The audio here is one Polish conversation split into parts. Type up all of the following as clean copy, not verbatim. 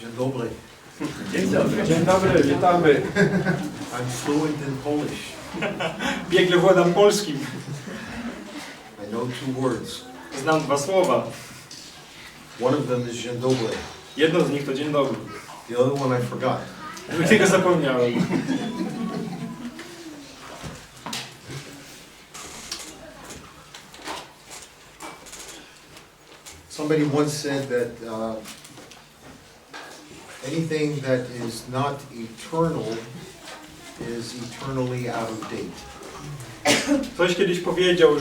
Dzień dobry. Dzień dobry. Dzień dobry, witamy. I'm fluent in Polish. Biegle władam polskim. I know two words. Znam dwa słowa. One of them is dzień dobry. Jedno z nich to dzień dobry. The other one I forgot. Drugiego zapomniałem. Somebody once said that anything that is not eternal is eternally out of date. Ktoś kiedyś powiedział,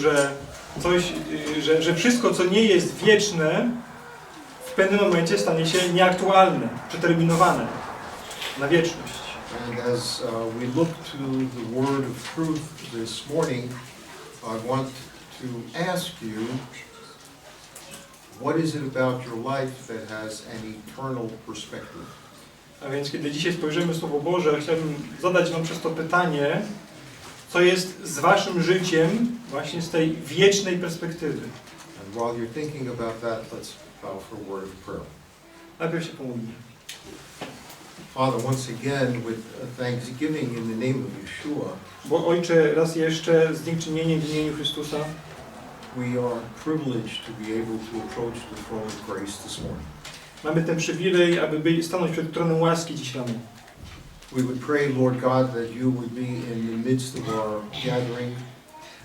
że wszystko, co nie jest wieczne, w pewnym momencie stanie się nieaktualne, przeterminowane na wieczność. And as we look to the word of truth this morning, I want to ask you, what is it about your life that has an eternal perspective? A więc kiedy dzisiaj spojrzymy w Słowo Boże, chciałbym zadać wam przez to pytanie, co jest z waszym życiem właśnie z tej wiecznej perspektywy. And while you're thinking about that, let's bow for a word of prayer. Najpierw się pomódlmy. Father, once again, with thanksgiving in the name of Yeshua, Bo Ojcze, raz jeszcze z dziękczynieniem w imieniu Chrystusa, we are privileged to be able to approach the throne of grace this morning. mamy ten przywilej, aby stanąć przed tronem łaski dziś rano. We would pray, Lord God, that you would be in the midst of our gathering,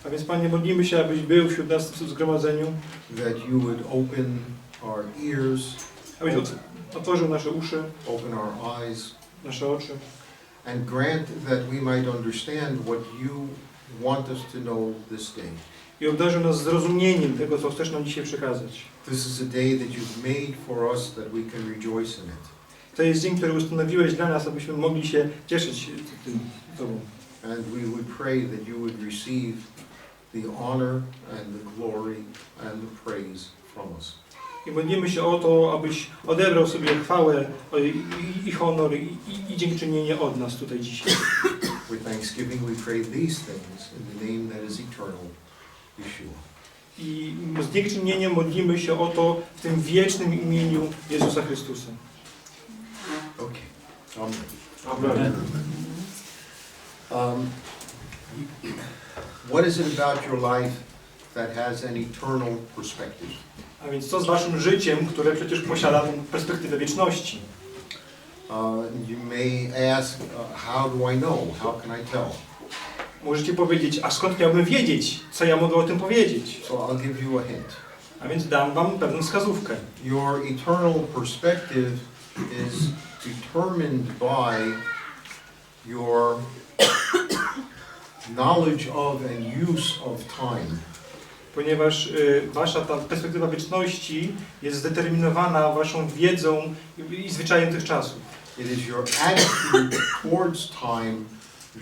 A więc Panie, modlimy się, abyś był wśród nas w zgromadzeniu, that you would open our ears, abyś otworzył nasze uszy, open our eyes, nasze oczy and grant that we might understand what you want us to know this day. i obdarzył nas zrozumieniem tego, co chcesz nam dzisiaj przekazać. This is a day that you've made for us that we can rejoice in it. To jest dzień, który ustanowiłeś dla nas, abyśmy mogli się cieszyć tym Tobą. And we would pray that you would receive the honor and the glory and the praise from us. I modlimy się o to, abyś odebrał sobie chwałę i honor i dziękczynienie od nas tutaj dzisiaj. With thanksgiving we pray these things in the name that is eternal, Yeshua. I z dziękczynieniem modlimy się o to w tym wiecznym imieniu Jezusa Chrystusa. Okay. Amen. What is it about your life that has an eternal perspective? A więc co z waszym życiem, które przecież posiada tę perspektywę wieczności? You may ask, how do I know? How can I tell? Możecie powiedzieć, a skąd miałbym wiedzieć? Co ja mogę o tym powiedzieć? So I'll give you a hint. A więc dam wam pewną wskazówkę. Your eternal perspective is determined by your knowledge of and use of time. Ponieważ wasza ta perspektywa wieczności jest zdeterminowana waszą wiedzą i zwyczajem tych czasów. It is your attitude towards time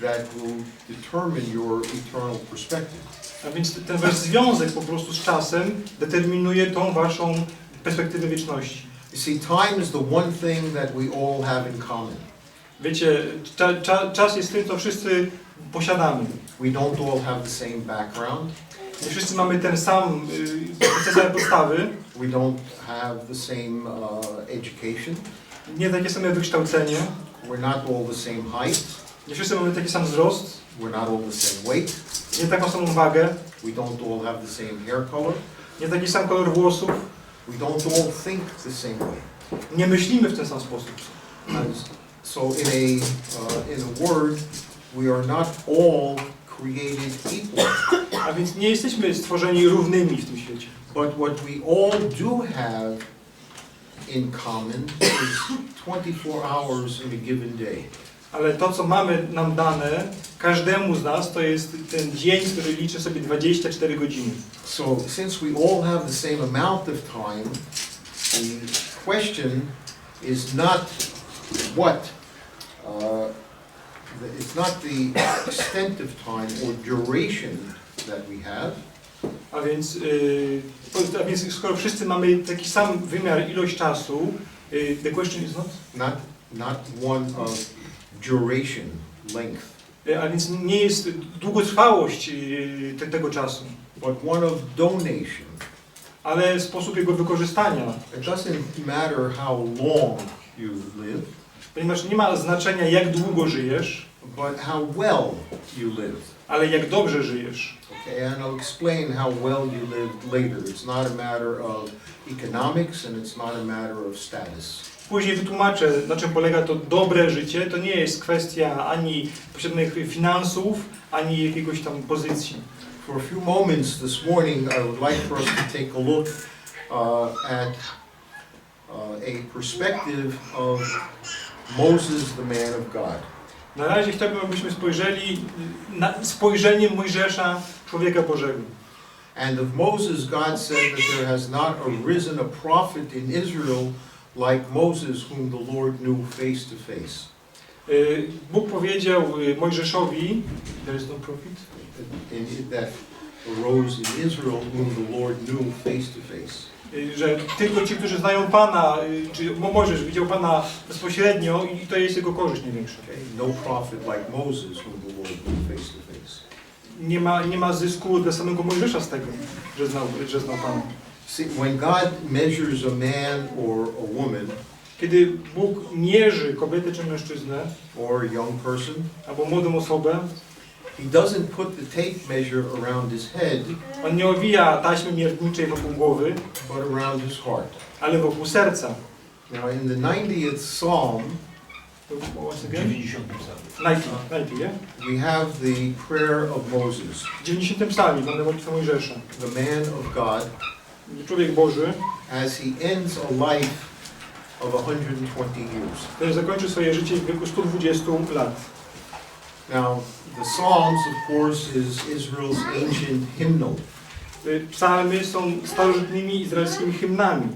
that will determine your eternal perspective. A więc ten wasz związek po prostu z czasem determinuje tą waszą perspektywę wieczności. You see, time is the one thing that we all have in common. Wiecie, czas jest tym, co wszyscy posiadamy. We don't all have the same background. Nie wszyscy mamy te same podstawy. We don't have the same education. Nie takie same wykształcenie. We're not all the same height. Nie wszyscy mamy taki sam wzrost. We're not all the same weight. Nie taką samą wagę. We don't all have the same hair color. Nie taki sam kolor włosów. We don't all think the same way. Nie myślimy w ten sam sposób. So in a word, we are not all created equal. A więc nie jesteśmy stworzeni równymi w tym świecie. But what we all do have in common is 24 hours in a given day. Ale to, co mamy nam dane, każdemu z nas, to jest ten dzień, który liczy sobie 24 godziny. So since we all have the same amount of time, the question is not what, it's not the extent of time or duration that we have. A więc skoro wszyscy mamy taki sam wymiar, ilość czasu, the question is Not one of duration, length. A więc nie jest długotrwałość tego czasu. But one of donation. Ale sposób jego wykorzystania. It doesn't matter how long you live, ponieważ nie ma znaczenia, jak długo żyjesz, but how well you live. ale jak dobrze żyjesz. Okay, and I'll explain how well you lived later. It's not a matter of economics and it's not a matter of status. Później wytłumaczę, na czym polega to dobre życie. To nie jest kwestia ani posiadanych finansów, ani jakiegoś tam pozycji. For a few moments this morning, I would like for us to take a look at a perspective of Moses, the man of God. Na razie chciałbym, abyśmy spojrzeli na spojrzeniem Mojżesza, człowieka Bożego. And of Moses, God said that there has not arisen a prophet in Israel like Moses, whom the Lord knew face to face. Bóg powiedział Mojżeszowi, there is no prophet, That arose in Israel, whom the Lord knew face to face. Że tylko ci, którzy znają Pana, czy Mojżesz widział Pana bezpośrednio i to jest jego korzyść największa. Okay? No prophet like Moses, whom the Lord knew face to face. Nie ma zysku dla samego Mojżesza z tego, że znał Pana. See, when God measures a man or a woman, Kiedy Bóg mierzy kobietę czy mężczyznę, or a young person, albo młodą osobę, He doesn't put the tape measure around his head, On nie owija taśmy mierniczej wokół głowy, but around his heart. ale wokół serca. Now, in the 90th Psalm, Once again? 90, yeah? we have the prayer of Moses, W 90 psalmie mamy modlitwę Mojżesza. the man of God, Człowiek Boży, as he ends a life of 120 years. który zakończy swoje życie w wieku 120 lat. Now, the Psalms, of course, is Israel's ancient hymnal. Psalmy są starożytnymi izraelskimi hymnami.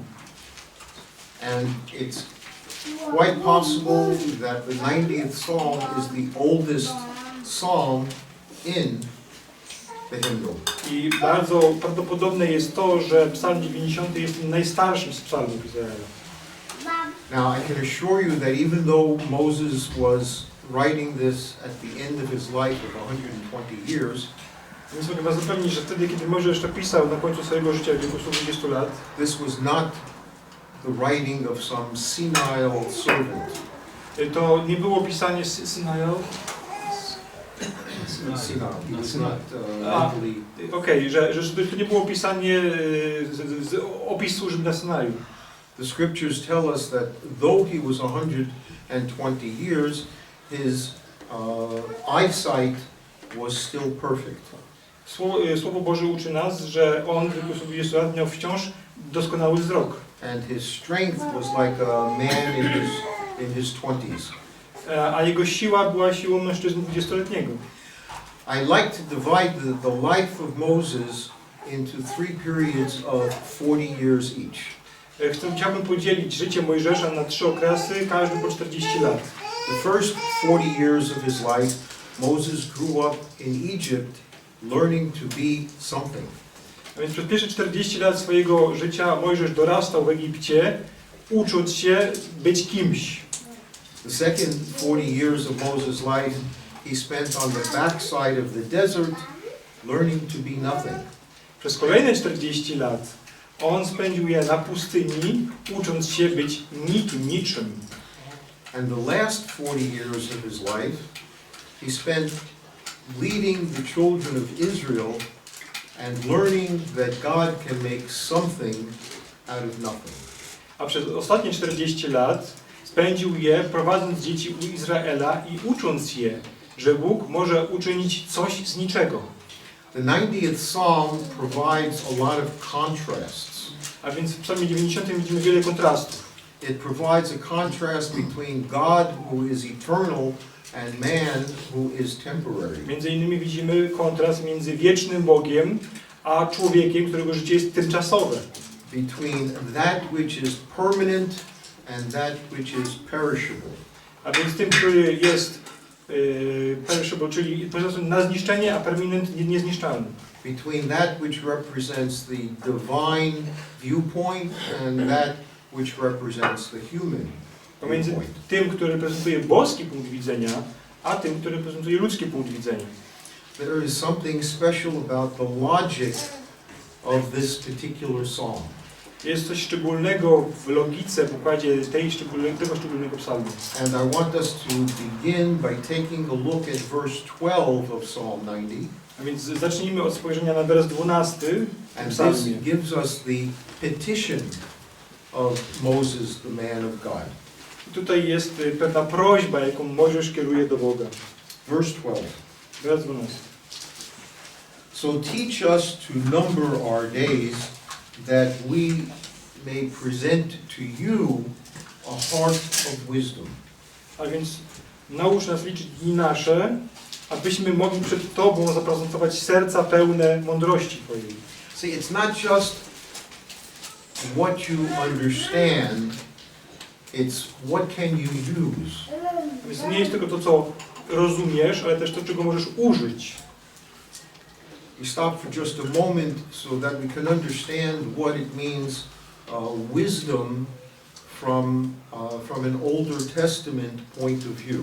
And it's quite possible that the 90th Psalm is the oldest psalm in the hymnal. I bardzo prawdopodobne jest to, że psalm 90 jest tym najstarszym z psalmów Izraela. Now, I can assure you that even though Moses was writing this at the end of his life of 120 years, Więc mogę was zapewnić, że wtedy, kiedy Mojżesz to pisał na końcu swojego życia w wieku 120 lat, this was not the writing of some senile servant. to nie było pisanie Sinai. Senile. He was not mentally. Okej, że to nie było pisanie z opisu służby na Synaju. The scriptures tell us that though he was 120 years, his eyesight was still perfect. Słowo Boże uczy nas, że on w wieku 120 lat miał wciąż doskonały wzrok. And his strength was like a man in his 20s. A jego siła była siłą mężczyzny 20-letniego. I like to divide the life of Moses into 3 periods of 40 years each. Chciałbym podzielić życie Mojżesza na 3 okresy, każdy po 40 lat. The first 40 years of his life, Moses grew up in Egypt, learning to be something. A więc przez pierwsze 40 lat swojego życia Mojżesz dorastał w Egipcie, ucząc się być kimś. The second 40 years of Moses' life, he spent on the backside of the desert, learning to be nothing. Przez kolejne 40 lat on spędził je na pustyni, ucząc się być niczym. And the last 40 years of his life, he spent leading the children of Israel and learning that God can make something out of nothing. A przez ostatnie 40 lat spędził je prowadząc dzieci u Izraela i ucząc je, że Bóg może uczynić coś z niczego. The 90th Psalm provides a lot of contrasts. A więc w psalmie 90 widzimy wiele kontrastów. It provides a contrast between God, who is eternal, and man, who is temporary. Między innymi widzimy kontrast między wiecznym Bogiem a człowiekiem, którego życie jest tymczasowe. Between that which is permanent and that which is perishable. A więc tym, który jest perishable, czyli na zniszczenie, a permanent niezniszczalny. Between that which represents the divine viewpoint and that which represents the human Pomiędzy viewpoint. tym, który reprezentuje boski punkt widzenia, a tym, który reprezentuje ludzki punkt widzenia. There is something special about the logic of this particular psalm. Jest coś szczególnego w logice, w układzie tego szczególnego psalmu. And I want us to begin by taking a look at verse 12 of Psalm 90. A więc zacznijmy od spojrzenia na wers 12 w And this psalmie. gives us the petition of Moses, the man of God. I tutaj jest pewna prośba, jaką Mojżesz kieruje do Boga. Verse 12. Wers 12. So teach us to number our days, that we may present to you a heart of wisdom. A więc naucz nas liczyć dni nasze, abyśmy mogli przed Tobą zaprezentować serca pełne mądrości Twojej. See, it's not just what you understand, it's what can you use. A więc to nie jest tylko to, co rozumiesz, ale też to, czego możesz użyć. We stop for just a moment so that we can understand what it means, wisdom from an Older Testament point of view.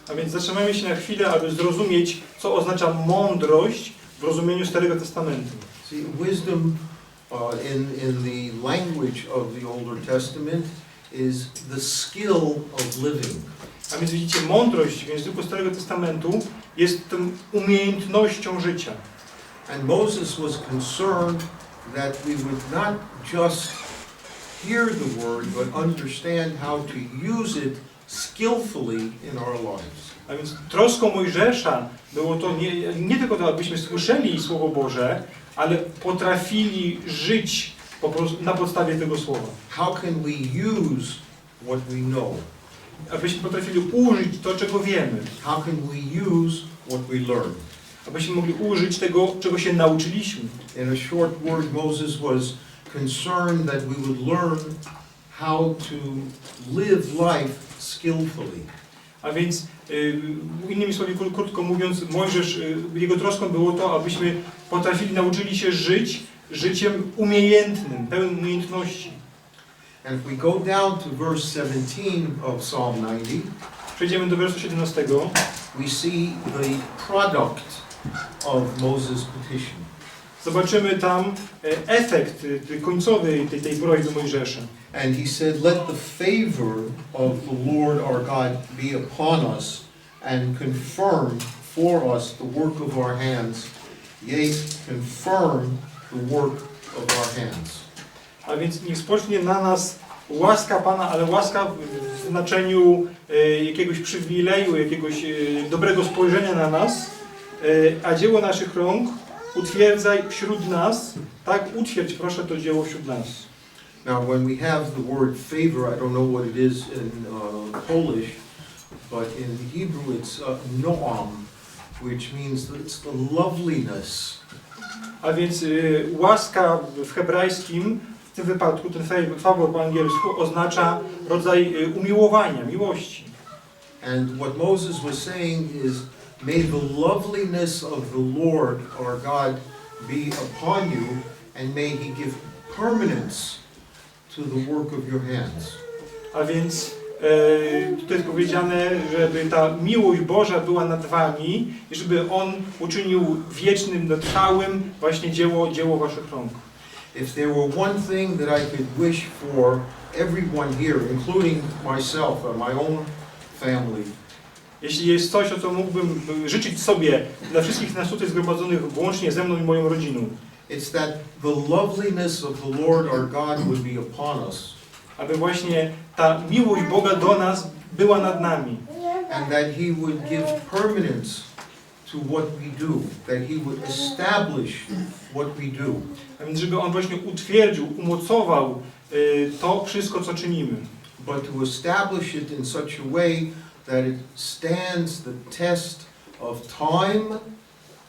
A więc zatrzymajmy się na chwilę, aby zrozumieć, co oznacza mądrość w rozumieniu Starego Testamentu. See, wisdom in the language of the Older Testament is the skill of living. A więc widzicie, mądrość w języku Starego Testamentu jest tą umiejętnością życia. And Moses was concerned that we would not just hear the word, but understand how to use it skillfully in our lives. A więc troską Mojżesza było to nie tylko to, abyśmy słyszeli Słowo Boże, ale potrafili żyć po prostu na podstawie tego Słowa. How can we use what we know? Abyśmy potrafili użyć to, czego wiemy. How can we use what we learn? Abyśmy mogli użyć tego, czego się nauczyliśmy. In a short word, Moses was concerned that we would learn how to live life skillfully. A więc, innymi słowy, krótko mówiąc, Mojżesz, jego troską było to, abyśmy nauczyli się żyć życiem umiejętnym, pełnym umiejętności. And if we go down to verse 17 of Psalm 90, Przejdziemy do wersu 17. we see the product of Moses' petition. Zobaczymy tam efekt końcowy tej prośby Mojżesza. And he said, let the favor of the Lord our God be upon us, and confirm for us the work of our hands, yea, confirm the work of our hands. A więc niech spocznie na nas łaska Pana, ale łaska w znaczeniu jakiegoś przywileju, jakiegoś dobrego spojrzenia na nas, a dzieło naszych rąk utwierdzaj wśród nas, tak utwierdź proszę to dzieło wśród nas. Now, when we have the word favor, I don't know what it is in Polish, but in Hebrew it's noam, which means that it's the loveliness. A więc łaska w hebrajskim, w tym wypadku ten favor po angielsku oznacza rodzaj umiłowania, miłości. And what Moses was saying is, may the loveliness of the Lord our God be upon you, and may he give permanence to the work of your hands. A więc tutaj jest powiedziane, żeby ta miłość Boża była nad wami i żeby On uczynił wiecznym, trwałym właśnie dzieło waszych rąk. If there were one thing that I could wish for everyone here, including myself and my own family, Jeśli jest coś, o co mógłbym życzyć sobie dla wszystkich nas tutaj zgromadzonych, włącznie ze mną i moją rodziną, it's that the loveliness of the Lord our God would be upon us, aby właśnie ta miłość Boga do nas była nad nami. and that he would give permanence to what we do, that he would establish what we do. A więc żeby On właśnie utwierdził, umocował to wszystko, co czynimy. But to establish it in such a way that it stands the test of time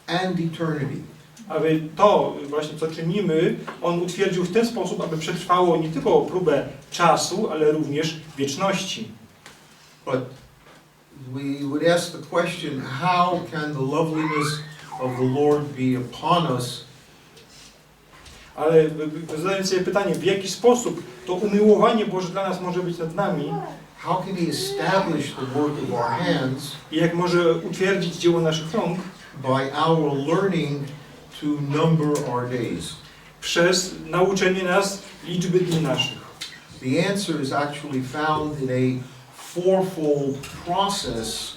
and eternity. Aby to właśnie, co czynimy, On utwierdził w ten sposób, aby przetrwało nie tylko próbę czasu, ale również wieczności. But we would ask the question, how can the loveliness of the Lord be upon us? Ale zadając sobie pytanie, w jaki sposób to umiłowanie Boże dla nas może być nad nami How can he establish the work of our hands? i jak może utwierdzić dzieło naszych rąk? By our learning to number our days. przez nauczenie nas liczby dni naszych. The answer is actually found in a fourfold process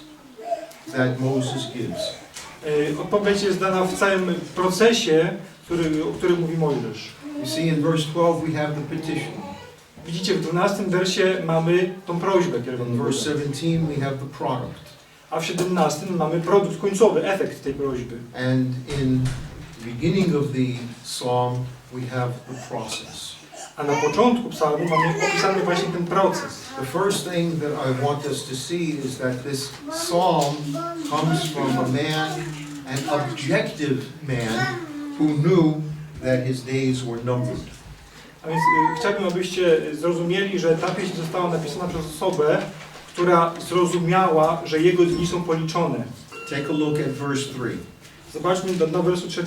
that Moses gives. Odpowiedź jest dana w całym procesie, o którym mówi Mojżesz. You see, in verse 12 we have the petition. Widzicie, w 12 wersie mamy tą prośbę In kierowaną. verse 17 we have the product. A w 17 mamy produkt końcowy, efekt tej prośby. And in the beginning of the psalm we have the process. A na początku psalmu mamy opisany właśnie ten proces. The first thing that I want us to see is that this psalm comes from a man, an objective man, who knew that his days were numbered. A więc chciałbym, abyście zrozumieli, że ta pieśń została napisana przez osobę, która zrozumiała, że jego dni są policzone. Take a look at verse 3. Zobaczmy do wersu 3.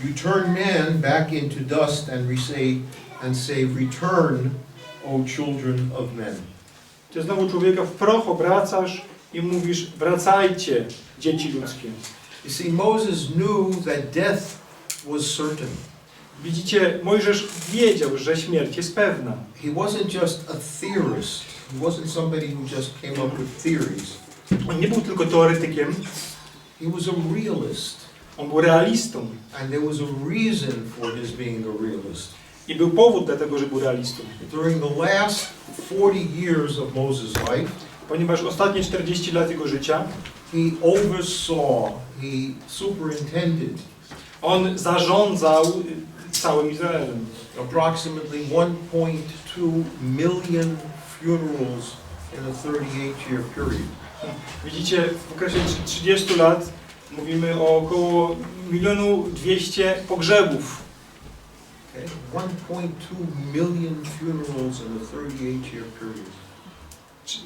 You turn man back into dust and say, return, O children of men. Ty znowu człowieka w proch obracasz i mówisz, wracajcie, dzieci ludzkie. You see, Moses knew that death was certain. Widzicie, Mojżesz wiedział, że śmierć jest pewna. He wasn't just a theorist. He wasn't somebody who just came up with theories. On nie był tylko teoretykiem, He was a realist. on był realistą. And there was a reason for his being a realist. I był powód dlatego, że był realistą. During the last 40 years of Moses' life, Ponieważ ostatnie 40 lat jego życia he oversaw, he superintended on zarządzał całym Izraelem. approximately 1.2 million funerals in a 38-year period. Widzicie, w okresie 30 lat mówimy o około 1,200,000 pogrzebów. Okay? 1.2 million funerals in a 38-year period.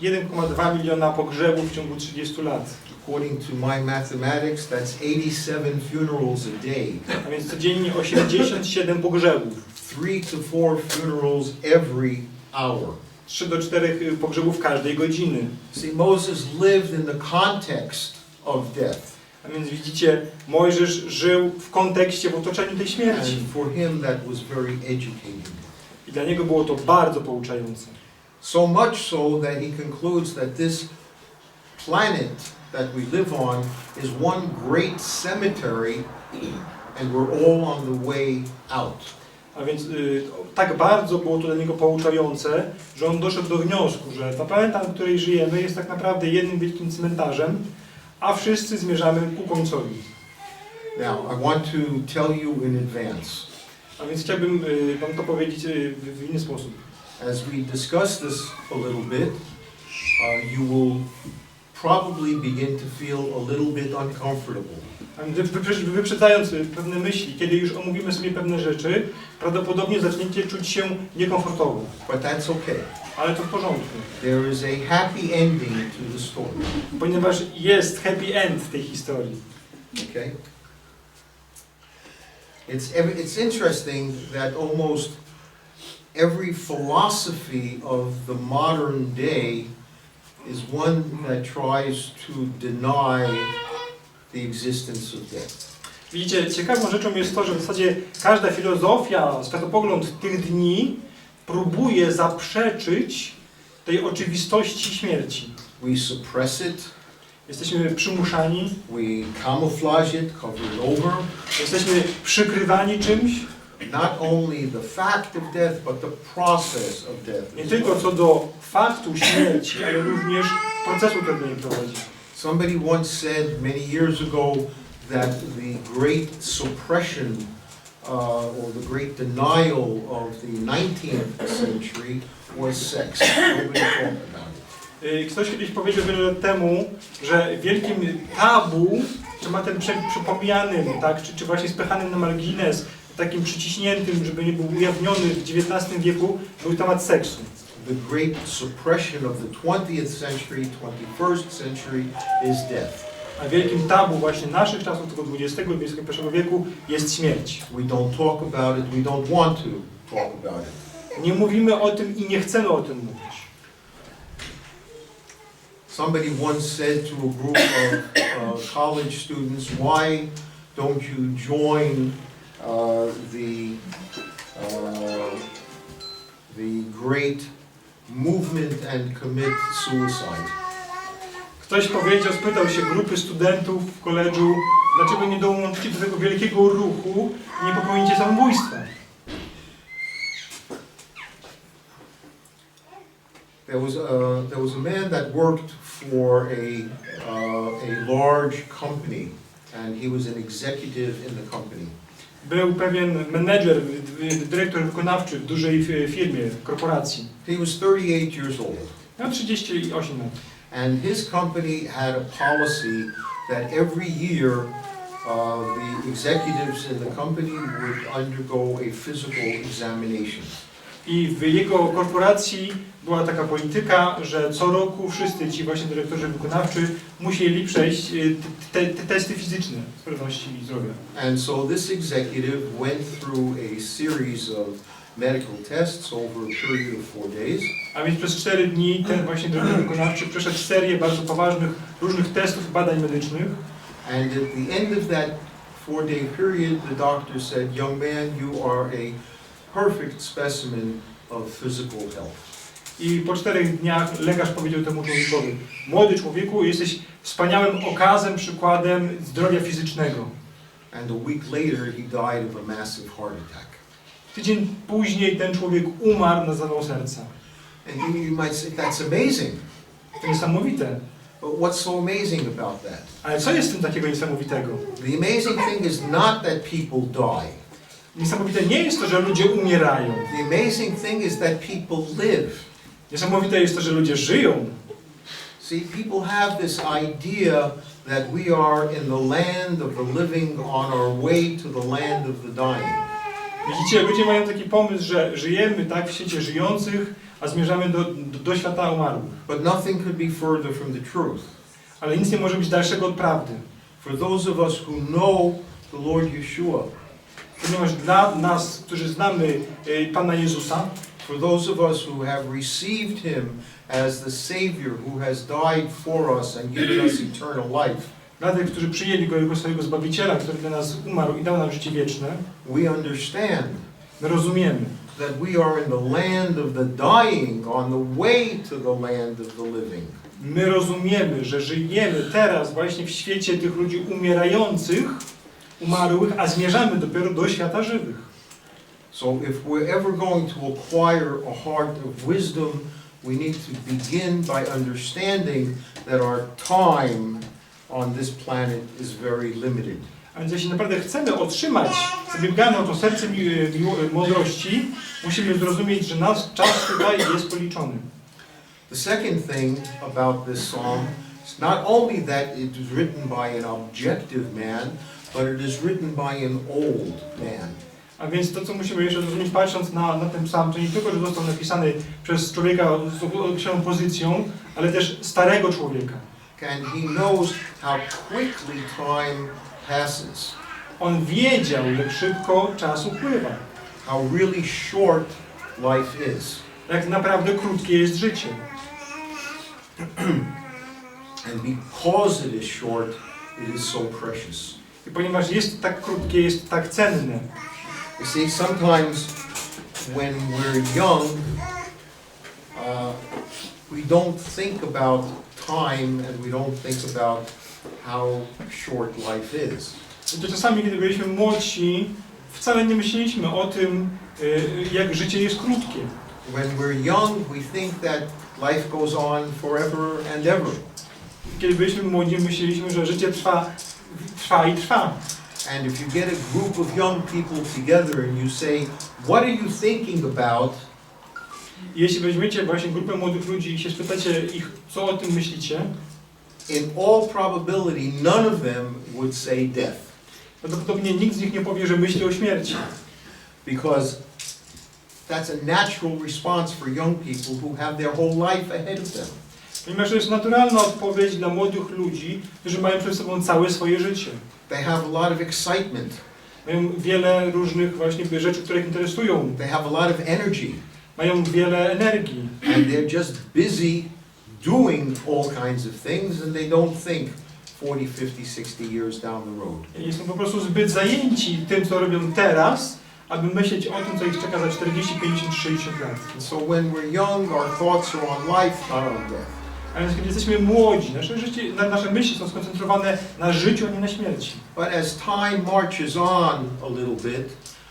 1,2 miliona pogrzebów w ciągu 30 lat. According to my mathematics, that's 87 funerals a day. A więc codziennie 87 pogrzebów. 3 to 4 funerals every hour. 3 do 4 pogrzebów każdej godziny. See, Moses lived in the context of death. A więc widzicie, Mojżesz żył w kontekście, w otoczeniu tej śmierci. And for him that was very educating. I dla niego było to bardzo pouczające. So much so that he concludes that this planet that we live on is one great cemetery and we're all on the way out. A więc tak bardzo było to dla niego pouczające, że on doszedł do wniosku, że ta planeta, na której żyjemy, jest tak naprawdę jednym wielkim cmentarzem, a wszyscy zmierzamy ku końcowi. Now, I want to tell you in advance. A więc chciałbym wam to powiedzieć w inny sposób. As we discuss this a little bit, you will probably begin to feel a little bit uncomfortable. Wyprzedzając pewne myśli, kiedy już omówimy sobie pewne rzeczy, prawdopodobnie zaczniecie czuć się niekomfortowo. But that's okay. Ale to w porządku. There is a happy ending to the story. Ponieważ jest happy end tej historii. Okay? It's interesting that almost every philosophy of the modern day is one that tries to deny the existence of death. Widzicie, ciekawą rzeczą jest to, że w zasadzie każda filozofia, światopogląd tych dni próbuje zaprzeczyć tej oczywistości śmierci. We suppress it, Jesteśmy przymuszani, we camouflage it, cover it over. jesteśmy przykrywani czymś, Not only the fact of death, but the process of death. nie tylko co do faktu śmierci, ale również procesu, który do niej prowadzi. Somebody once said many years ago that the great suppression or the great denial of the 19th century was sex. Nobody talked about it. Ktoś kiedyś powiedział wiele lat temu, że wielkim tabu, tematem przypominanym, tak, czy właśnie spychanym na margines, takim przyciśniętym, żeby nie był ujawniony w XIX wieku, był temat seksu. The great suppression of the 20th century, 21st century is death. A wielkim tabu właśnie naszych czasów, tego XX i XXI wieku, jest śmierć. We don't talk about it, we don't want to talk about it. Nie mówimy o tym i nie chcemy o tym mówić. Somebody once said to a group of college students, why don't you join the great movement and commit suicide. Ktoś spytał się grupy studentów w koledżu, dlaczego nie dołączycie do tego wielkiego ruchu i nie popełnicie samobójstwa. There was a man that worked for a large company, and he was an executive in the company. Był pewien menedżer, dyrektor wykonawczy w dużej firmie, korporacji. He was 38 years old. Miał 38 lat. And his company had a policy that every year the executives in the company would undergo a physical examination. I w jego korporacji była taka polityka, że co roku wszyscy ci właśnie dyrektorzy wykonawczy musieli przejść testy fizyczne z pewności zdrowia. And so this executive went through a series of medical tests over a period of 4 days. A więc przez 4 dni ten właśnie dyrektor wykonawczy przeszedł serię bardzo poważnych różnych testów, badań medycznych. And at the end of that 4-day period, the doctor said, "Young man, you are a perfect specimen of physical health." I po 4 dniach lekarz powiedział temu człowiekowi: młody człowieku, jesteś wspaniałym okazem, przykładem zdrowia fizycznego. And a week later, he died of a massive heart attack. Tydzień później ten człowiek umarł na zawał serca. And you might say, that's amazing. To niesamowite. But what's so amazing about that? Ale co jest w tym takiego niesamowitego? The amazing thing is not that people die. Niesamowite nie jest to, że ludzie umierają. The amazing thing is that people live. Niesamowite jest to, że ludzie żyją. See, people have this idea that we are in the land of the living on our way to the land of the dying. Widzicie, ludzie mają taki pomysł, że żyjemy tak w świecie żyjących, a zmierzamy do świata umarłych. But nothing could be further from the truth. Ale nic nie może być dalszego od prawdy. For those of us who know the Lord Yeshua, Ponieważ dla nas, którzy znamy Pana Jezusa, for those of us who have received Him as the Savior who has died for us and given us eternal life, dla tych, którzy przyjęli Go jako swojego Zbawiciela, który dla nas umarł i dał nam życie wieczne, we understand my rozumiemy, that we are in the land of the dying on the way to the land of the living. my rozumiemy, że żyjemy teraz właśnie w świecie tych ludzi umierających, umarłych, a zmierzamy dopiero do świata żywych. So if we're ever going to acquire a heart of wisdom, we need to begin by understanding that our time on this planet is very limited. A więc jeśli naprawdę chcemy otrzymać sobie to serce mądrości, musimy zrozumieć, że nasz czas tutaj jest policzony. The second thing about this psalm is not only that it is written by an objective man, but it is written by an old man. A więc to, co musimy jeszcze zrozumieć, patrząc na ten psalm, to nie tylko, że został napisany przez człowieka z określoną pozycją, ale też starego człowieka. And he knows how quickly time passes. On wiedział, jak szybko czas upływa. How really short life is. Jak naprawdę krótkie jest życie. And because it is short, it is so precious. I ponieważ jest tak krótkie, jest tak cenne. You see, sometimes when we're young, we don't think about time and we don't think about how short life is. I to czasami, kiedy byliśmy młodsi, wcale nie myśleliśmy o tym, jak życie jest krótkie. When we're young, we think that life goes on forever and ever. Kiedy byliśmy młodzi, myśleliśmy, że życie trwa i trwa. And if you get a group of young people together and you say, what are you thinking about? Jeśli weźmiecie właśnie grupę młodych ludzi i się spytacie ich, co o tym myślicie, in all probability, none of them would say death. Prawdopodobnie nikt z nich nie powie, że myśli o śmierci. Because that's a natural response for young people who have their whole life ahead of them. Ponieważ to jest naturalna odpowiedź dla młodych ludzi, którzy mają przed sobą całe swoje życie. They have a lot of excitement. Mają wiele różnych właśnie rzeczy, które ich interesują. They have a lot of energy. Mają wiele energii. And they're just busy doing all kinds of things and they don't think 40, 50, 60 years down the road. I są po prostu zbyt zajęci tym, co robią teraz, aby myśleć o tym, co ich czeka za 40, 50, 60 lat. And so when we're young, our thoughts are on life, not on death. A więc kiedy jesteśmy młodzi, nasze myśli są skoncentrowane na życiu, a nie na śmierci. But as time marches on a little bit,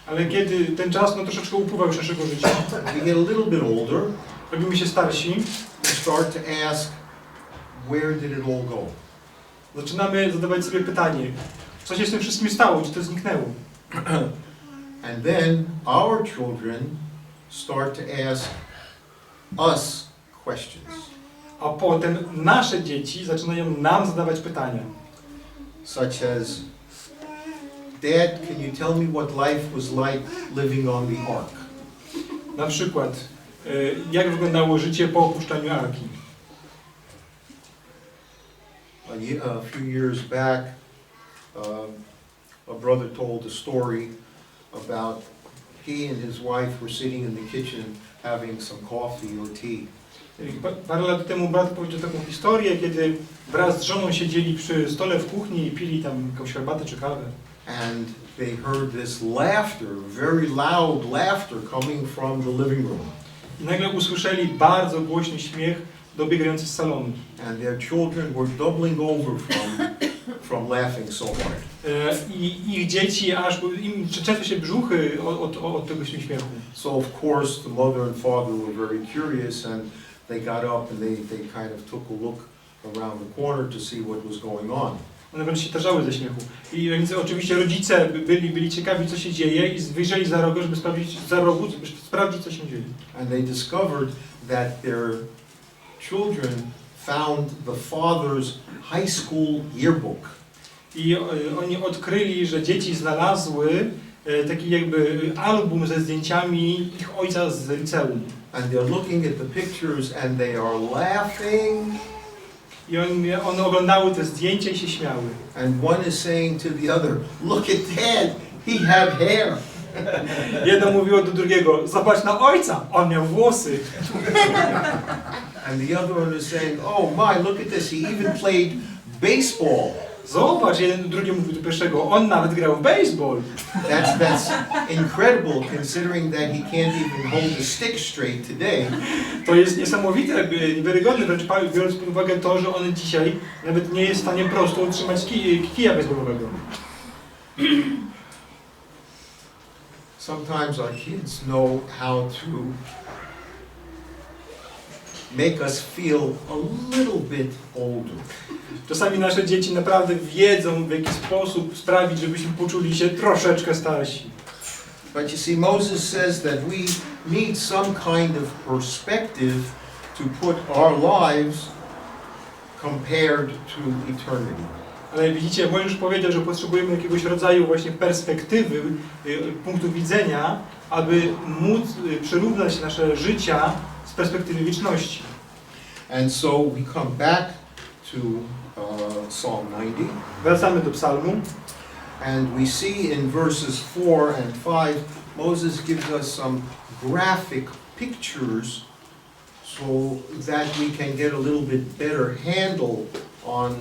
Ale kiedy ten czas troszeczkę upływa już naszego życia, we get a little bit older, robimy się starsi, we start to ask, where did it all go? zaczynamy zadawać sobie pytanie, co się z tym wszystkim stało, gdzie to zniknęło. And then our children start to ask us questions. A potem nasze dzieci zaczynają nam zadawać pytania. Such as, Dad, can you tell me what life was like living on the ark? Na przykład, jak wyglądało życie po opuszczaniu arki. A few years back, a brother told a story about he and his wife were sitting in the kitchen having some coffee or tea. Parę lat temu brat powiedział taką historię, kiedy wraz z żoną siedzieli przy stole w kuchni i pili tam jakąś herbatę czy kawę. And they heard this laughter, very loud laughter coming from the living room. I nagle usłyszeli bardzo głośny śmiech dobiegający z salonu. And their children were doubling over from laughing so hard. I ich dzieci im często się brzuchy od tego śmiechu. So of course the mother and father were very curious and they got up and they kind of took a look around the corner to see what was going on. One wręcz się tarzały ze śmiechu. I więc oczywiście rodzice byli ciekawi, co się dzieje i wyjrzeli za rogu, żeby sprawdzić, co się dzieje. And they discovered that their children found the father's high school yearbook. I oni odkryli, że dzieci znalazły taki jakby album ze zdjęciami ich ojca z liceum. And they're looking at the pictures and they are laughing. I one oglądały te zdjęcia i się śmiały. And one is saying to the other, look at Dad, he had hair. Jedno mówiło do drugiego, zobacz na ojca, on miał włosy. And the other one is saying, oh my, look at this, he even played baseball. Zobacz, drugi mówił do pierwszego, on nawet grał w baseball. That's incredible considering that he can't even hold a stick straight today. To jest niesamowite, niewiarygodne, wręcz biorąc pod uwagę to, że on dzisiaj nawet nie jest w stanie prosto utrzymać kija baseballowego. Sometimes our kids know how to make us feel a little bit older. Czasami nasze dzieci naprawdę wiedzą, w jaki sposób sprawić, żebyśmy poczuli się troszeczkę starsi. But you see, Moses says that we need some kind of perspective to put our lives compared to eternity. Ale widzicie, Mojżesz powiedział, że potrzebujemy jakiegoś rodzaju właśnie perspektywy, punktu widzenia, aby móc przyrównać nasze życia z perspektywy wieczności. And so we come back to Psalm 90. Wracamy do psalmu. And we see in verses 4 and 5, Moses gives us some graphic pictures so that we can get a little bit better handle on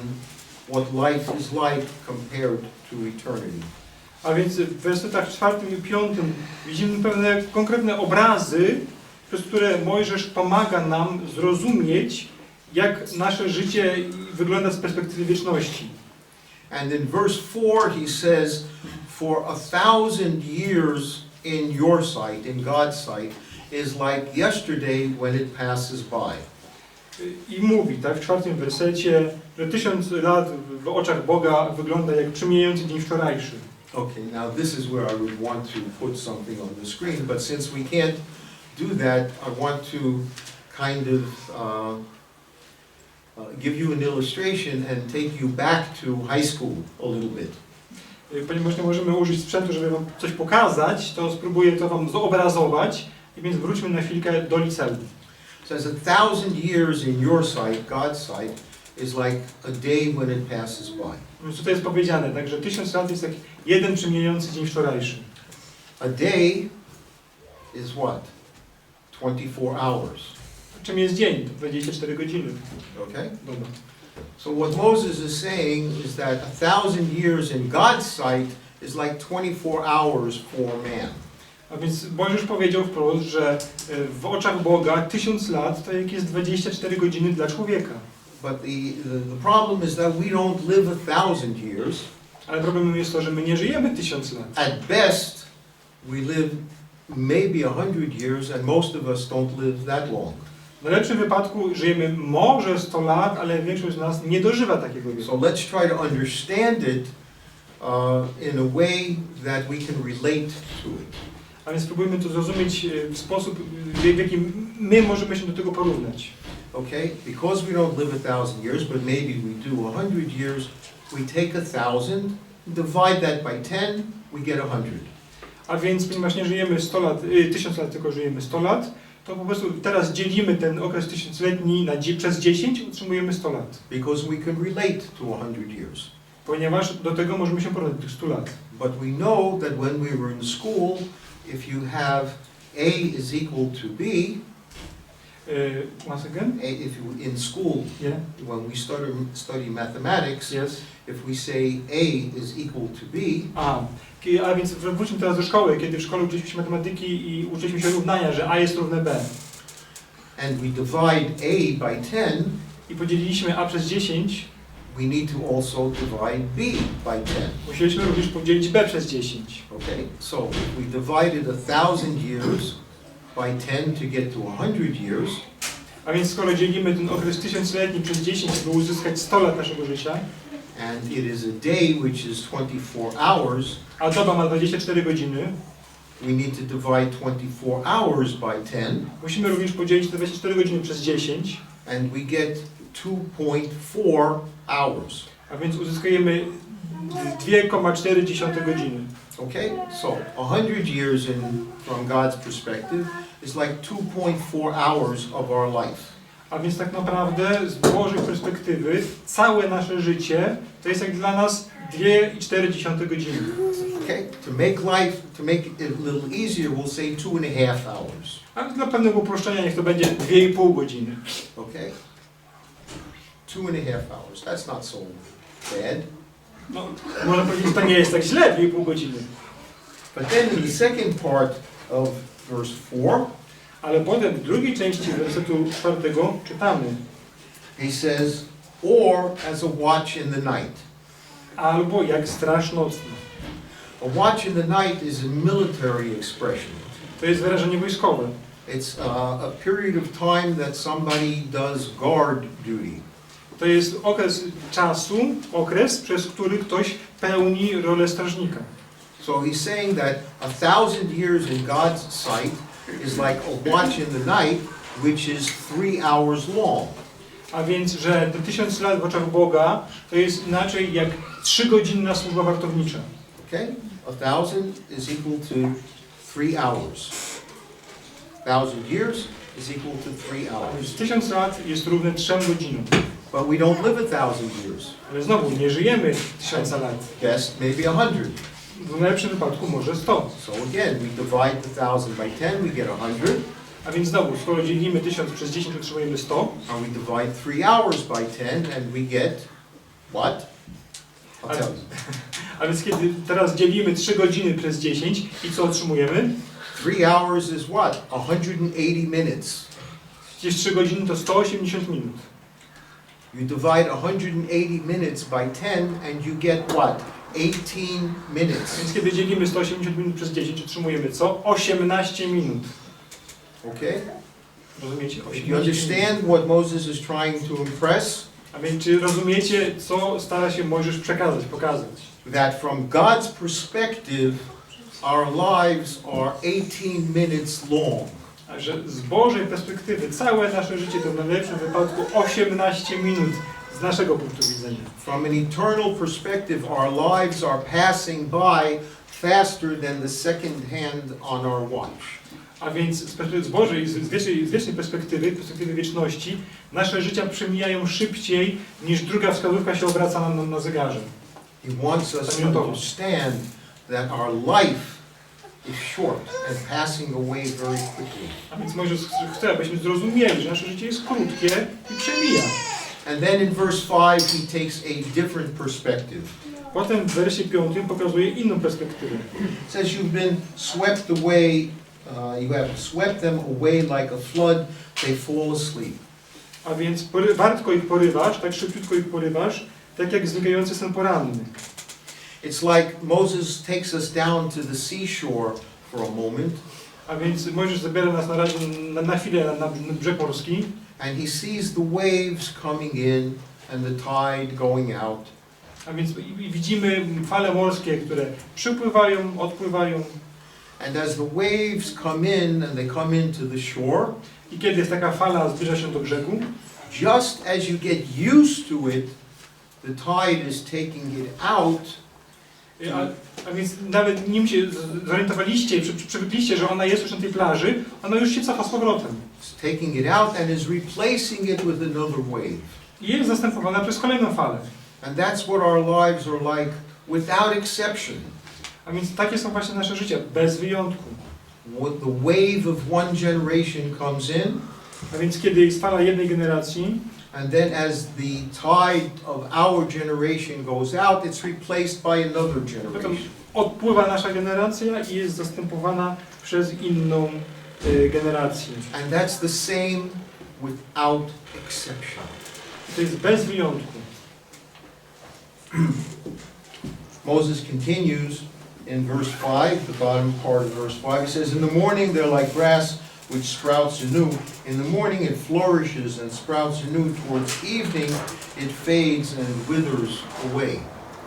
what life is like compared to eternity. A więc w wersetach 4 i 5 widzimy pewne konkretne obrazy, przez które Mojżesz pomaga nam zrozumieć, jak nasze życie wygląda z perspektywy wieczności. And in verse 4 he says, for 1,000 years in your sight, in God's sight, is like yesterday when it passes by. I mówi, tak, w 4 wersecie, że 1000 lat w oczach Boga wygląda jak przemijający dzień wczorajszy. Okay, now this is where I would want to put something on the screen, but since we can't do that, I want to kind of give you an illustration and take you back to high school a little bit. Ponieważ nie możemy użyć sprzętu, żeby wam coś pokazać, to spróbuję to wam zobrazować, i więc wróćmy na chwilkę do liceum. So as 1,000 years in your sight, God's sight, is like a day when it passes by. Więc tutaj jest powiedziane, tak, że 1000 lat jest jak jeden przemijający dzień wczorajszy. A day is what? 24 hours. Czym jest dzień? To 24 godziny. Okay? Dobra. So what Moses is saying is that 1,000 years in God's sight is like 24 hours for man. A więc Mojżesz powiedział wprost, że w oczach Boga 1000 lat to jak jest 24 godziny dla człowieka. But the problem is that we don't live 1,000 years. Ale problemem jest to, że my nie żyjemy 1000 lat. At best, we live maybe 100 years, and most of us don't live that long. W najlepszym wypadku żyjemy może 100 lat, ale większość z nas nie dożywa takiego wieku. So let's try to understand it in a way that we can relate to it. A więc spróbujmy to zrozumieć w sposób, w jakim my możemy się do tego porównać. Okay? Because we don't live 1,000 years, but maybe we do 100 years, we take 1,000, divide that by 10, we get 100. A więc, ponieważ nie żyjemy 100 lat, 1000 lat, tylko żyjemy 100 lat, to po prostu teraz dzielimy ten okres tysiącletni przez 10 i otrzymujemy 100 lat. Because we can relate to 100 years. Ponieważ do tego możemy się porównać, tych 100 lat. But we know that when we were in school, if you have A is equal to B, Once again? if you in school, Yeah. when we study mathematics, Yes. if we say A is equal to B, A więc wróćmy teraz do szkoły, kiedy w szkole uczyliśmy się matematyki i uczyliśmy się równania, że A jest równe B. and we divide A by 10, I podzieliliśmy A przez 10, we need to also divide B by 10. musieliśmy również podzielić B przez 10. Okay, so if we divided 1,000 years by 10 to get to 100 years, A więc skoro dzielimy ten okres tysiącletni przez 10, by uzyskać 100 lat naszego życia, and it is a day which is 24 hours, a doba ma 24 godziny, we need to divide 24 hours by 10, musimy również podzielić te 24 godziny przez 10, and we get 2.4 hours. a więc uzyskujemy 2,4 godziny. Okay, so 100 years from God's perspective is like 2.4 hours of our life. A więc tak naprawdę z Bożej perspektywy całe nasze życie to jest jak dla nas 2,4 godziny. Okay, to make it a little easier, we'll say 2.5 hours. A dla pewnego uproszczenia niech to będzie 2,5 godziny. Okay, 2.5 hours. That's not so bad. No, można powiedzieć, że to nie jest tak źle, 2,5 godziny. But then in the second part of verse 4, Ale potem w drugiej części wersetu 4 czytamy: he says, or as a watch in the night. albo jak straż nocna. A watch in the night is a military expression. To jest wyrażenie wojskowe. It's a period of time that somebody does guard duty. To jest okres, przez który ktoś pełni rolę strażnika. So he's saying that 1,000 years in God's sight is like a watch in the night, which is 3 hours long. A więc, że te 1000 lat w oczach Boga to jest inaczej jak 3-godzinna służba wartownicza. Okay? 1,000 is equal to 3 hours. 1,000 years is equal to 3 A hours. więc 1000 lat jest równe 3 godzinom. But we don't live 1,000 years. Ale znowu, nie żyjemy 1000 lat. Best maybe 100. W najlepszym wypadku może 100. So again, we divide the 1,000 by 10, we get 100. A więc znowu, skoro dzielimy 1000 przez 10, otrzymujemy 100. And we divide 3 hours by 10 and we get what? I'll tell you. A więc kiedy teraz dzielimy 3 godziny przez 10 i co otrzymujemy? 3 hours is what? 180 minutes. Gdzieś 3 godziny to 180 minut. You divide 180 minutes by 10 and you get what? 18 minutes. Więc kiedy dzielimy 180 minut przez 10, otrzymujemy co? 18 minut. Okay? Rozumiecie? You 18 minut. understand what Moses is trying to impress? A więc czy rozumiecie, co stara się Mojżesz przekazać, pokazać? That from God's perspective, our lives are 18 minutes long. A że z Bożej perspektywy całe nasze życie to w najlepszym wypadku 18 minut z naszego punktu widzenia. From an eternal perspective, our lives are passing by faster than the second hand on our watch. A więc z perspektywy Bożej, z wiecznej perspektywy wieczności, nasze życia przemijają szybciej niż druga wskazówka się obraca nam na zegarze. He wants us to understand that our life is short and passing away very quickly. A więc Mojżesz chce, abyśmy zrozumieli, że nasze życie jest krótkie i przemija. And then in verse 5 he takes a different perspective. Potem w wersie 5 pokazuje inną perspektywę. It says you've been swept away, you have swept them away like a flood, they fall asleep. A więc wartko ich porywasz, tak szybciutko ich porywasz, tak jak znikający sen poranny. It's like Moses takes us down to the seashore for a moment. A więc Mojżesz zabiera nas na razie na chwilę na brzeg morski. And he sees the waves coming in and the tide going out. A więc widzimy fale morskie, które przypływają, odpływają. And as the waves come in and they come into the shore, I kiedy jest taka fala, zbliża się do brzegu, just as you get used to it, the tide is taking it out. a więc nawet nim się zorientowaliście, przywykliście, że ona jest już na tej plaży, ona już się cofa z powrotem. It's taking it out and is replacing it with another wave. I jest zastępowana przez kolejną falę. And that's what our lives are like without exception. A więc takie są właśnie nasze życia, bez wyjątku. The wave of one generation comes in, A więc kiedy jest fala jednej generacji, and then as the tide of our generation goes out, it's replaced by another potem generation. odpływa nasza generacja i jest zastępowana przez inną generację. And that's the same without exception. To jest bez wyjątku. Moses continues in verse 5, the bottom part of verse 5. He says, in the morning they're like grass which sprouts anew. In the morning it flourishes and sprouts anew. Towards evening it fades and withers away.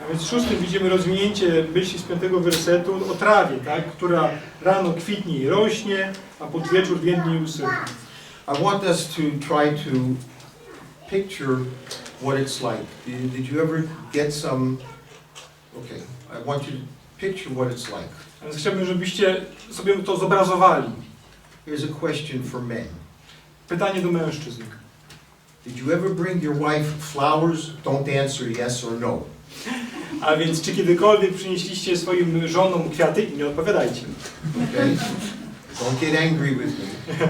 A więc w 6 widzimy rozwinięcie myśli z 5 wersetu o trawie, tak, która rano kwitnie i rośnie, a pod wieczór więdnie i usycha. I want us to try to picture what it's like. Did you ever get some... Okay, I want you to picture what it's like. A więc chciałbym, żebyście sobie to zobrazowali. Here's a question for men. Pytanie do mężczyzn. Did you ever bring your wife flowers? Don't answer yes or no. A więc czy kiedykolwiek przynieśliście swoim żonom kwiaty? Nie odpowiadajcie. Okay? Don't get angry with me.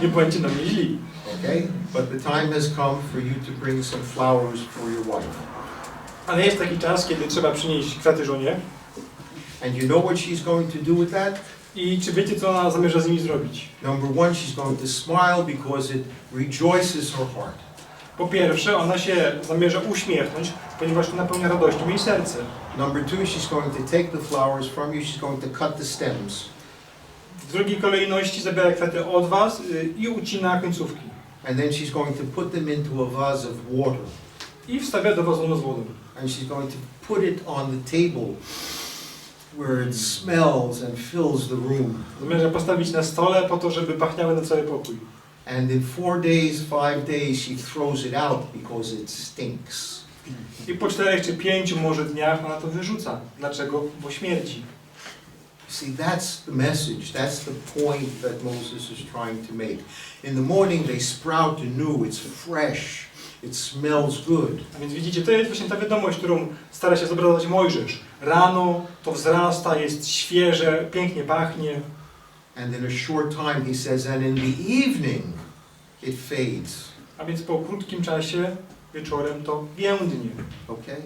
Nie bądźcie na mnie źli. Okay? But the time has come for you to bring some flowers for your wife. Ale jest taki czas, kiedy trzeba przynieść kwiaty żonie. And you know what she's going to do with that? I czy wiecie, co ona zamierza z nimi zrobić? Number one, she's going to smile because it rejoices her heart. Po pierwsze, ona się zamierza uśmiechnąć, ponieważ to napełnia radością jej serce. Number two, she's going to take the flowers from you, she's going to cut the stems. W drugiej kolejności zabiera kwiaty od was i ucina końcówki. And then she's going to put them into a vase of water. I wstawia do wazonu z wodą. And she's going to put it on the table where it smells and fills the room. Zamierza postawić na stole po to, żeby pachniały na cały pokój. And in 4 days, 5 days, she throws it out because it stinks. I po 4 czy 5 może dniach ona to wyrzuca. Dlaczego? Bo śmierdzi. See, that's the message, that's the point that Moses is trying to make. In the morning they sprout anew, it's fresh, it smells good. A więc widzicie, to jest właśnie ta wiadomość, którą stara się zobrazować Mojżesz. Rano to wzrasta, jest świeże, pięknie pachnie. And in a short time, he says, and in the evening, it fades. A więc po krótkim czasie, wieczorem to więdnie. Okay?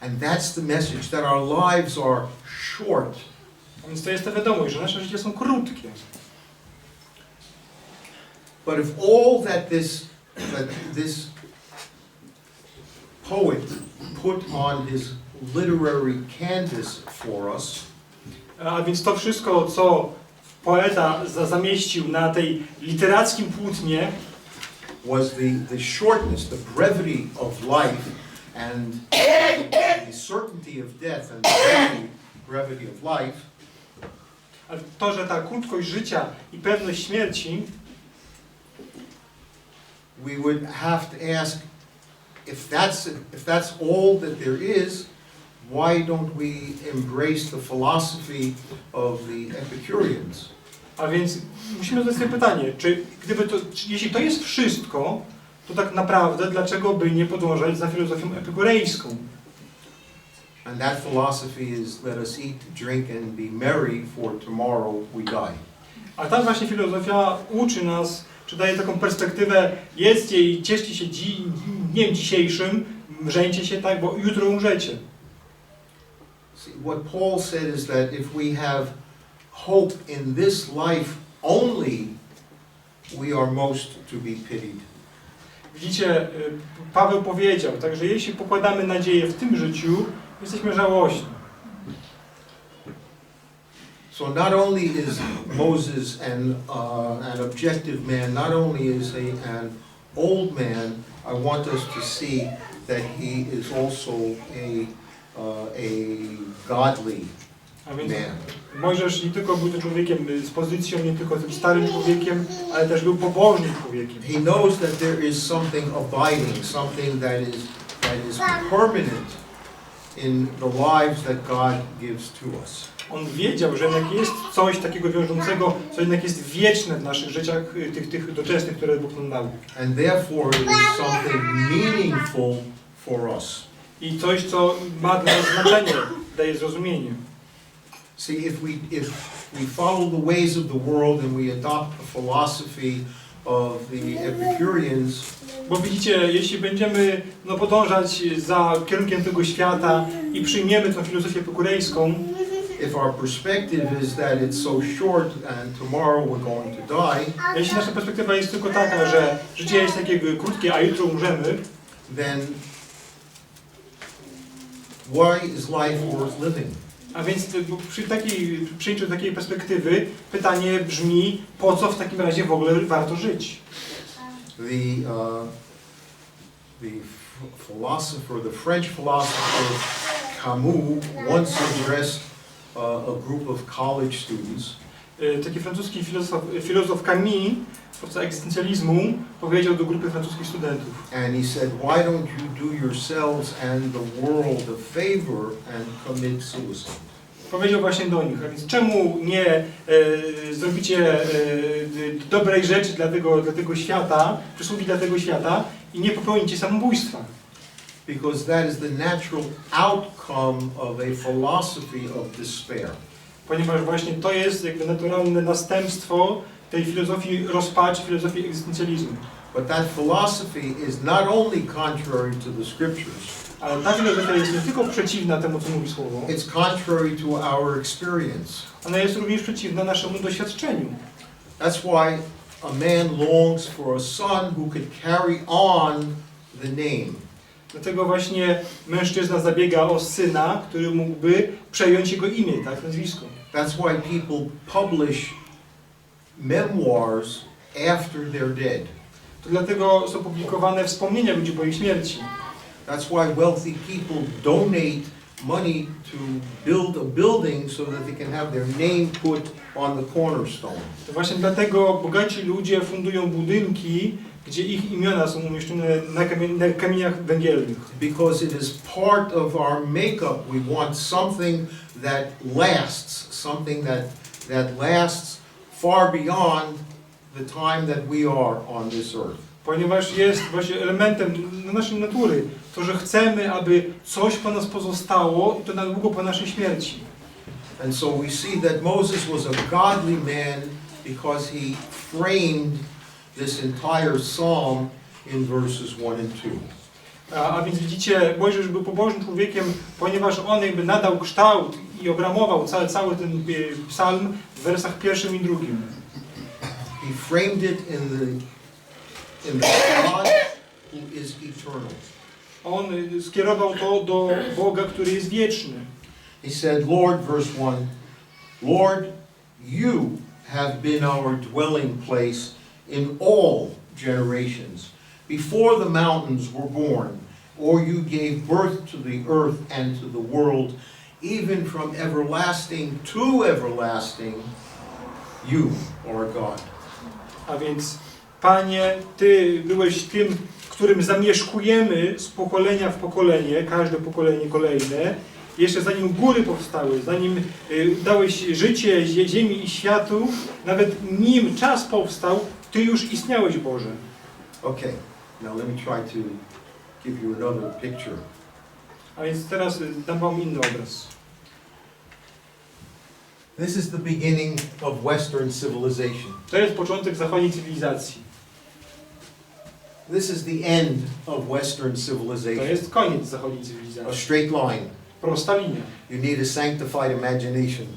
And that's the message, that our lives are short. A więc to jest ta wiadomość, że nasze życie są krótkie. But if all that this poet put on his literary canvas for us, A więc to wszystko, co poeta zamieścił na tej literackim płótnie, was the shortness, the brevity of life, and the certainty of death, and the brevity of life, a to, że ta krótkość życia i pewność śmierci, we would have to ask, if that's all that there is, why don't we embrace the philosophy of the Epicureans? a więc musimy zadać sobie pytanie, jeśli to jest wszystko, to tak naprawdę dlaczego by nie podążać za filozofią epikurejską? And that philosophy is, let us eat, drink and be merry, for tomorrow we die. A ta właśnie filozofia uczy nas, Czy daje taką perspektywę, jedzcie i cieszcie się dniem dzisiejszym, mrzęcie się tak, bo jutro umrzecie. See, what Paul said is that if we have hope in this life only, we are most to be pitied. Widzicie, Paweł powiedział, także jeśli pokładamy nadzieję w tym życiu, jesteśmy żałośni. So not only is Moses an objective man, not only is he an old man, I want us to see that he is also a godly A więc man. Mojżesz nie tylko był tym człowiekiem z pozycją, nie tylko tym starym człowiekiem, ale też był pobożnym człowiekiem. He knows that there is something abiding, something that is permanent in the lives that God gives to us. On wiedział, że jednak jest coś takiego wiążącego, co jednak jest wieczne w naszych życiach, tych doczesnych, które Bóg nam dał. And therefore it is something meaningful for us. I coś, co ma dla nas znaczenie, daje zrozumienie. See, if we follow the ways of the world and we adopt the philosophy of the Epicureans, Bo widzicie, jeśli będziemy podążać za kierunkiem tego świata i przyjmiemy tę filozofię epikurejską, if our perspective is that it's so short and tomorrow we're going to die, jeśli nasza perspektywa jest tylko taka, że życie jest takie krótkie, a jutro umrzemy, then why is life worth living? a więc przy przyjęciu takiej perspektywy pytanie brzmi, po co w takim razie w ogóle warto żyć? The French philosopher Camus once addressed a group of college students. Taki francuski filozof Camus, twórca egzystencjalizmu, powiedział do grupy francuskich studentów. And he said, why don't you do yourselves and the world a favor and commit suicide? Powiedział właśnie do nich, a więc czemu nie zrobicie dobrej rzeczy dla tego świata, przysługi dla tego świata i nie popełnicie samobójstwa? Because that is the natural outcome of a philosophy of despair. Ponieważ właśnie to jest jakby naturalne następstwo tej filozofii rozpaczy, filozofii egzystencjalizmu. But that philosophy is not only contrary to the scriptures, ale ta filozofia jest nie tylko przeciwna temu, co mówi Słowo, it's contrary to our experience. ona jest również przeciwna naszemu doświadczeniu. That's why a man longs for a son who could carry on the name. Dlatego właśnie mężczyzna zabiega o syna, który mógłby przejąć jego imię, tak, nazwisko. That's why people publish memoirs after they're dead. To dlatego są publikowane wspomnienia ludzi po ich śmierci. That's why wealthy people donate money to build a building so that they can have their name put on the cornerstone. To właśnie dlatego bogaci ludzie fundują budynki, gdzie ich imiona są umieszczone na kamieniach węgielnych. Because it is part of our makeup. We want something that lasts, something that lasts far beyond the time that we are on this earth. Ponieważ jest właśnie elementem naszej natury, to, że chcemy, aby coś po nas pozostało i to na długo po naszej śmierci. And so we see that Moses was a godly man because he framed this entire psalm in verses 1 and 2. A więc widzicie, Mojżesz był pobożnym człowiekiem, ponieważ on jakby nadał kształt i obramował cały ten psalm w wersach 1 i 2. He framed it in the God who is eternal. On skierował to do Boga, który jest wieczny. He said, Lord, verse 1, Lord, you have been our dwelling place in all generations, before the mountains were born, or you gave birth to the earth and to the world, even from everlasting to everlasting, you are God. A więc, Panie, Ty byłeś tym, w którym zamieszkujemy z pokolenia w pokolenie, każde pokolenie kolejne, jeszcze zanim góry powstały, zanim dałeś życie ziemi i światu, nawet nim czas powstał, Ty już istniałeś, Boże. Okay, now let me try to give you another picture. A więc teraz dam Wam inny obraz. This is the beginning of Western civilization. To jest początek zachodniej cywilizacji. This is the end of Western To civilization. jest koniec zachodniej A cywilizacji. straight line. Prosta linia. You need a sanctified imagination.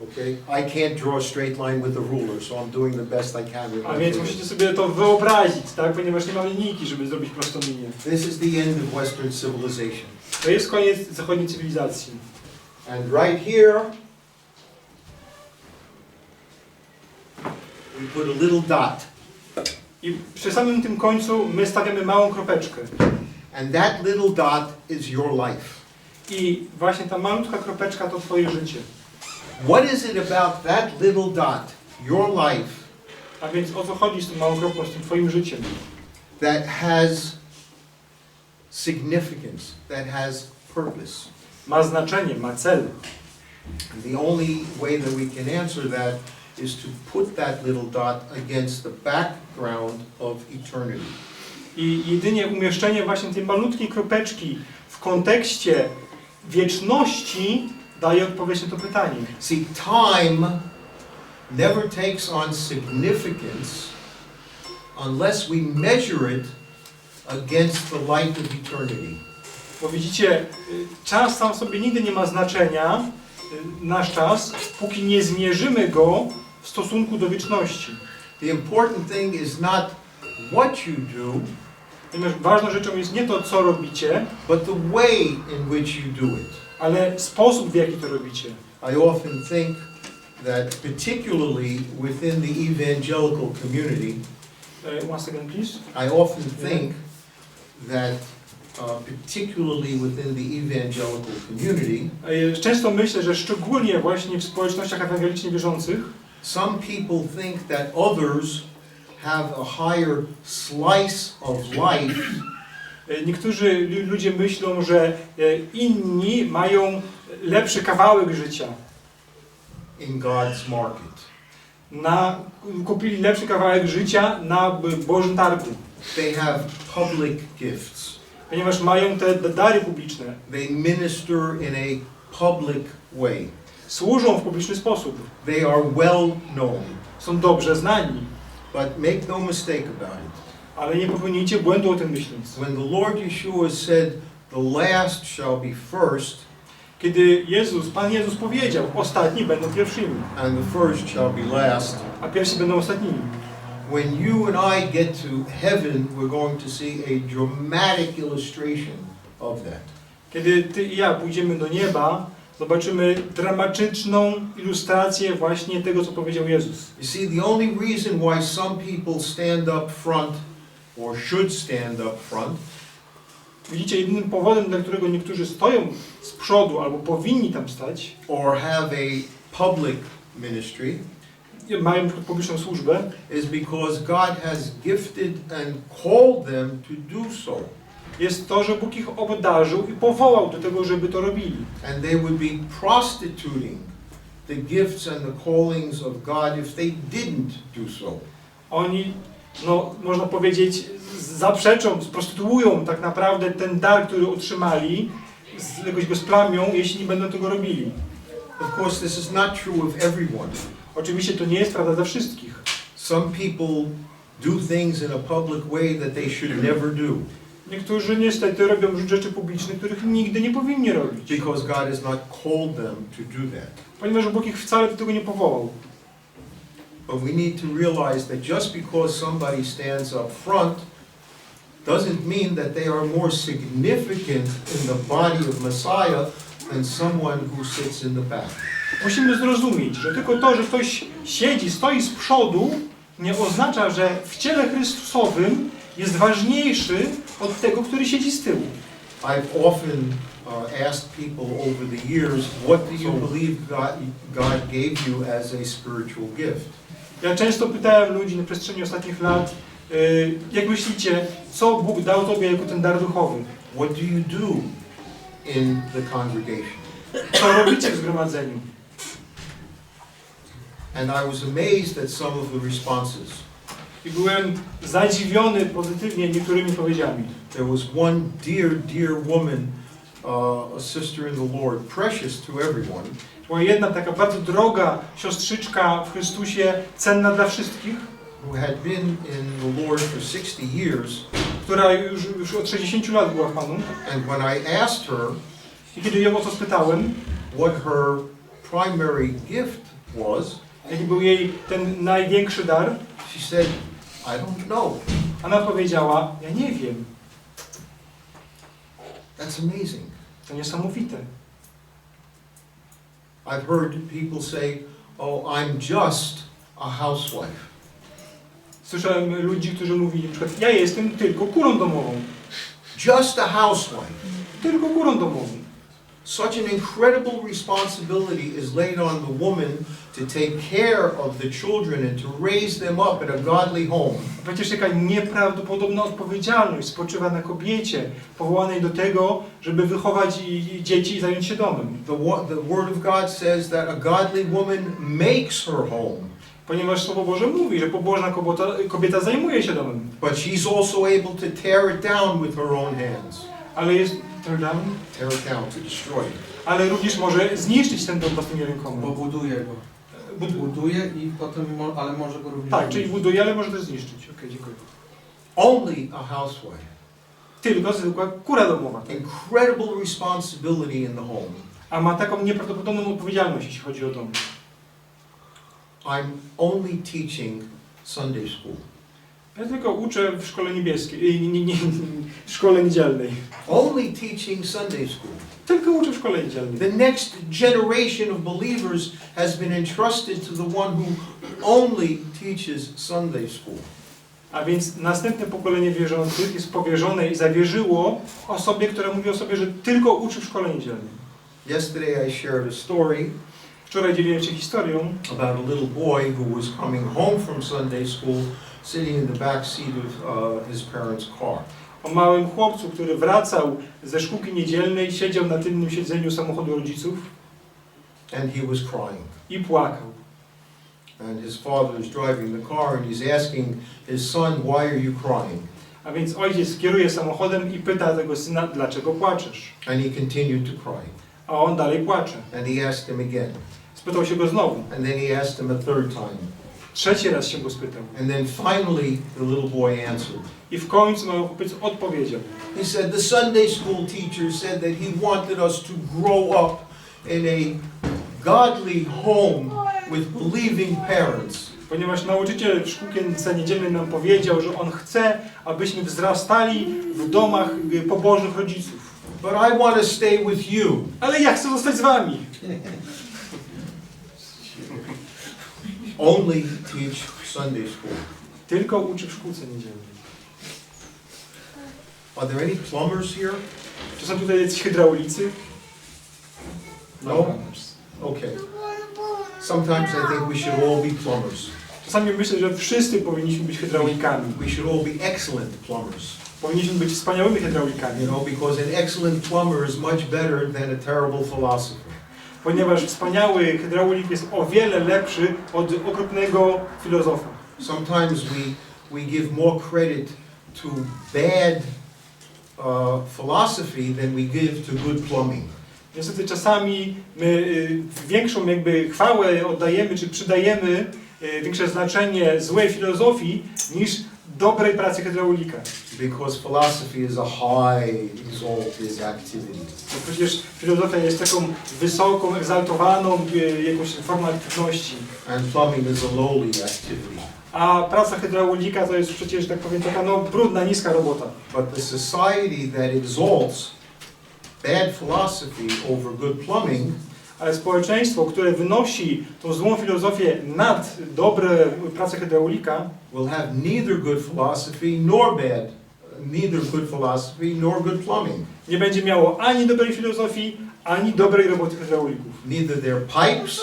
Okay? I can't draw a straight line with a ruler, so I'm doing the best I can with A my więc fingers. musicie sobie to wyobrazić, tak? Ponieważ nie ma linijki, żeby zrobić prostą linię. This is the end of Western civilization. To jest koniec zachodniej cywilizacji. And right here, we put a little dot. I przy samym tym końcu my stawiamy małą kropeczkę. And that little dot is your life. I właśnie ta malutka kropeczka to twoje życie. What is it about that little dot, your life, A więc o co chodzi z tą małą kropką, z tym twoim życiem? that has significance, that has purpose? Ma znaczenie, ma cel. And the only way that we can answer that is to put that little dot against the background of eternity. I jedynie umieszczenie właśnie tej malutkiej kropeczki w kontekście wieczności daje odpowiedź na to pytanie. See, time never takes on significance unless we measure it against the light of eternity. Bo widzicie, czas sam w sobie nigdy nie ma znaczenia, nasz czas, póki nie zmierzymy go w stosunku do wieczności. The important thing is not what you do, Ponieważ ważną rzeczą jest nie to, co robicie, but the way in which you do it. ale sposób, w jaki to robicie. I often think that particularly within the evangelical community, Once again, please. I often think that particularly within the evangelical community, Często myślę, że szczególnie właśnie w społecznościach ewangelicznie wierzących, some people think that others have a higher slice of life niektórzy ludzie myślą, że inni mają lepszy kawałek życia. in God's market. Kupili lepszy kawałek życia na Bożym targu. They have public gifts. Ponieważ mają te dary publiczne. They minister in a public way. Służą w publiczny sposób. They are well known. Są dobrze znani. But make no mistake about it. Ale nie popełnijcie błędu o tym myśląc. When the Lord Yeshua said, "The last shall be first," Kiedy Pan Jezus powiedział, ostatni będą pierwszymi, and the first shall be last, a pierwsi będą ostatnimi. when you and I get to heaven, we're going to see a dramatic illustration of that. Kiedy ty i ja pójdziemy do nieba, zobaczymy dramatyczną ilustrację właśnie tego, co powiedział Jezus. You see, the only reason why some people stand up front, or should stand up front, Widzicie, jedynym powodem, dla którego niektórzy stoją z przodu albo powinni tam stać, or have a public ministry, mają publiczną służbę, is because God has gifted and called them to do so. jest to, że Bóg ich obdarzył i powołał do tego, żeby to robili. And they would be prostituting the gifts and the callings of God if they didn't do so. Oni, można powiedzieć, zaprzeczą, sprostytuują tak naprawdę ten dar, który otrzymali, jakoś go splamią, jeśli nie będą tego robili. Of course, this is not true of everyone. Oczywiście to nie jest prawda dla wszystkich. Some people do things in a public way that they should never do. Niektórzy niestety robią rzeczy publiczne, których nigdy nie powinni robić. Because God has not called them to do that. Ponieważ Bóg ich wcale do tego nie powołał. But we need to realize that just because somebody stands up front doesn't mean that they are more significant in the body of Messiah than someone who sits in the back. Musimy zrozumieć, że tylko to, że ktoś stoi z przodu, nie oznacza, że w ciele Chrystusowym jest ważniejszy od tego, który siedzi z tyłu. I've often asked people over the years, what do you believe God gave you as a spiritual gift? Ja często pytałem ludzi na przestrzeni ostatnich lat, jak myślicie, co Bóg dał tobie jako ten dar duchowy? What do you do in the congregation? Co robicie w zgromadzeniu? And I was amazed at some of the responses. I byłem zadziwiony pozytywnie niektórymi powiedziami. There was one dear woman, a sister in the Lord, precious to everyone. Była jedna taka bardzo droga siostrzyczka w Chrystusie, cenna dla wszystkich. who had been in the Lord for 60 years, która już od 60 lat była w Panu. and when I asked her I kiedy ją o to spytałem, what her primary gift was, jaki był jej ten największy dar, she said, I don't know. ona powiedziała, ja nie wiem. That's amazing. To niesamowite. I've heard people say, oh, I'm just a housewife. Słyszałem ludzi, którzy mówili, na przykład, ja jestem tylko kurą domową. Just a housewife. Tylko kurą domową. Such an incredible responsibility is laid on the woman to take care of the children and to raise them up in a godly home. Przecież jaka nieprawdopodobna odpowiedzialność spoczywa na kobiecie powołanej do tego, żeby wychować dzieci i zająć się domem. The Word of God says that a godly woman makes her home. Ponieważ Słowo Boże mówi, że pobożna kobieta zajmuje się domem. But she's also able to tear it down with her own hands. Ale jest... Tear it down, to destroy it. Ale również może zniszczyć ten dom własnymi rękoma. Bo buduje go. Buduje i potem, ale może go również Tak, czyli buduje, ale może też zniszczyć. Okej, dziękuję. Only a housewife. Tylko zwykła kura domowa. Tak? Incredible responsibility in the home. A ma taką nieprawdopodobną odpowiedzialność, jeśli chodzi o dom. I'm only teaching Sunday school. Ja tylko uczę w szkole niebieskiej, w szkole niedzielnej. Only teaching Sunday school. Tylko uczę w szkole niedzielnej. The next generation of believers has been entrusted to the one who only teaches Sunday school. A więc następne pokolenie wierzących jest powierzone i zawierzyło osobie, która mówi o sobie, że tylko uczy w szkole niedzielnej. Yesterday I shared a story Wczoraj dzieliłem się historią about a little boy who was coming home from Sunday school, sitting in the back seat of his parents' car. o małym chłopcu, który wracał ze szkółki niedzielnej, siedział na tylnym siedzeniu samochodu rodziców And he was crying. i płakał. And his father is driving the car and he's asking his son, why are you crying? A więc ojciec kieruje samochodem i pyta tego syna, dlaczego płaczesz? And he continued to cry. A on dalej płacze. And he asked him again. Spytał się go znowu. And then he asked him a third time. Trzeci raz się go spytał. And then finally the little boy answered. I w końcu mały chłopiec odpowiedział. He said, the Sunday school teacher said that he wanted us to grow up in a godly home with believing parents. Ponieważ nauczyciel w szkółce niedzielnej nam powiedział, że on chce, abyśmy wzrastali w domach pobożnych rodziców. But I want to stay with you. Ale ja chcę zostać z wami. Only teach Sunday school. Tylko uczy w szkółce niedzielnej. Are there any plumbers here? Czy są tutaj jacyś hydraulicy? No? Okay. Sometimes I think we should all be plumbers. Czasami myślę, że wszyscy powinniśmy być hydraulikami. We should all be excellent plumbers. Powinniśmy być wspaniałymi hydraulikami. You know, because an excellent plumber is much better than a terrible philosopher. Ponieważ wspaniały hydraulik jest o wiele lepszy od okropnego filozofa. Sometimes we give more credit to bad philosophy than we give to good plumbing. Niestety czasami my większą jakby chwałę oddajemy, czy przydajemy większe znaczenie złej filozofii niż dobrej pracy hydraulika. Because philosophy is a high exalted activity. Bo przecież filozofia jest taką wysoką, egzaltowaną jakąś formą aktywności. And plumbing is a lowly activity. A praca hydraulika to jest przecież, tak powiem, taka brudna, niska robota. But the society that exalts bad philosophy over good plumbing, Ale społeczeństwo, które wynosi tą złą filozofię nad dobre pracę hydraulika, will have neither good philosophy nor good plumbing. nie będzie miało ani dobrej filozofii, ani dobrej roboty hydraulików. Neither their pipes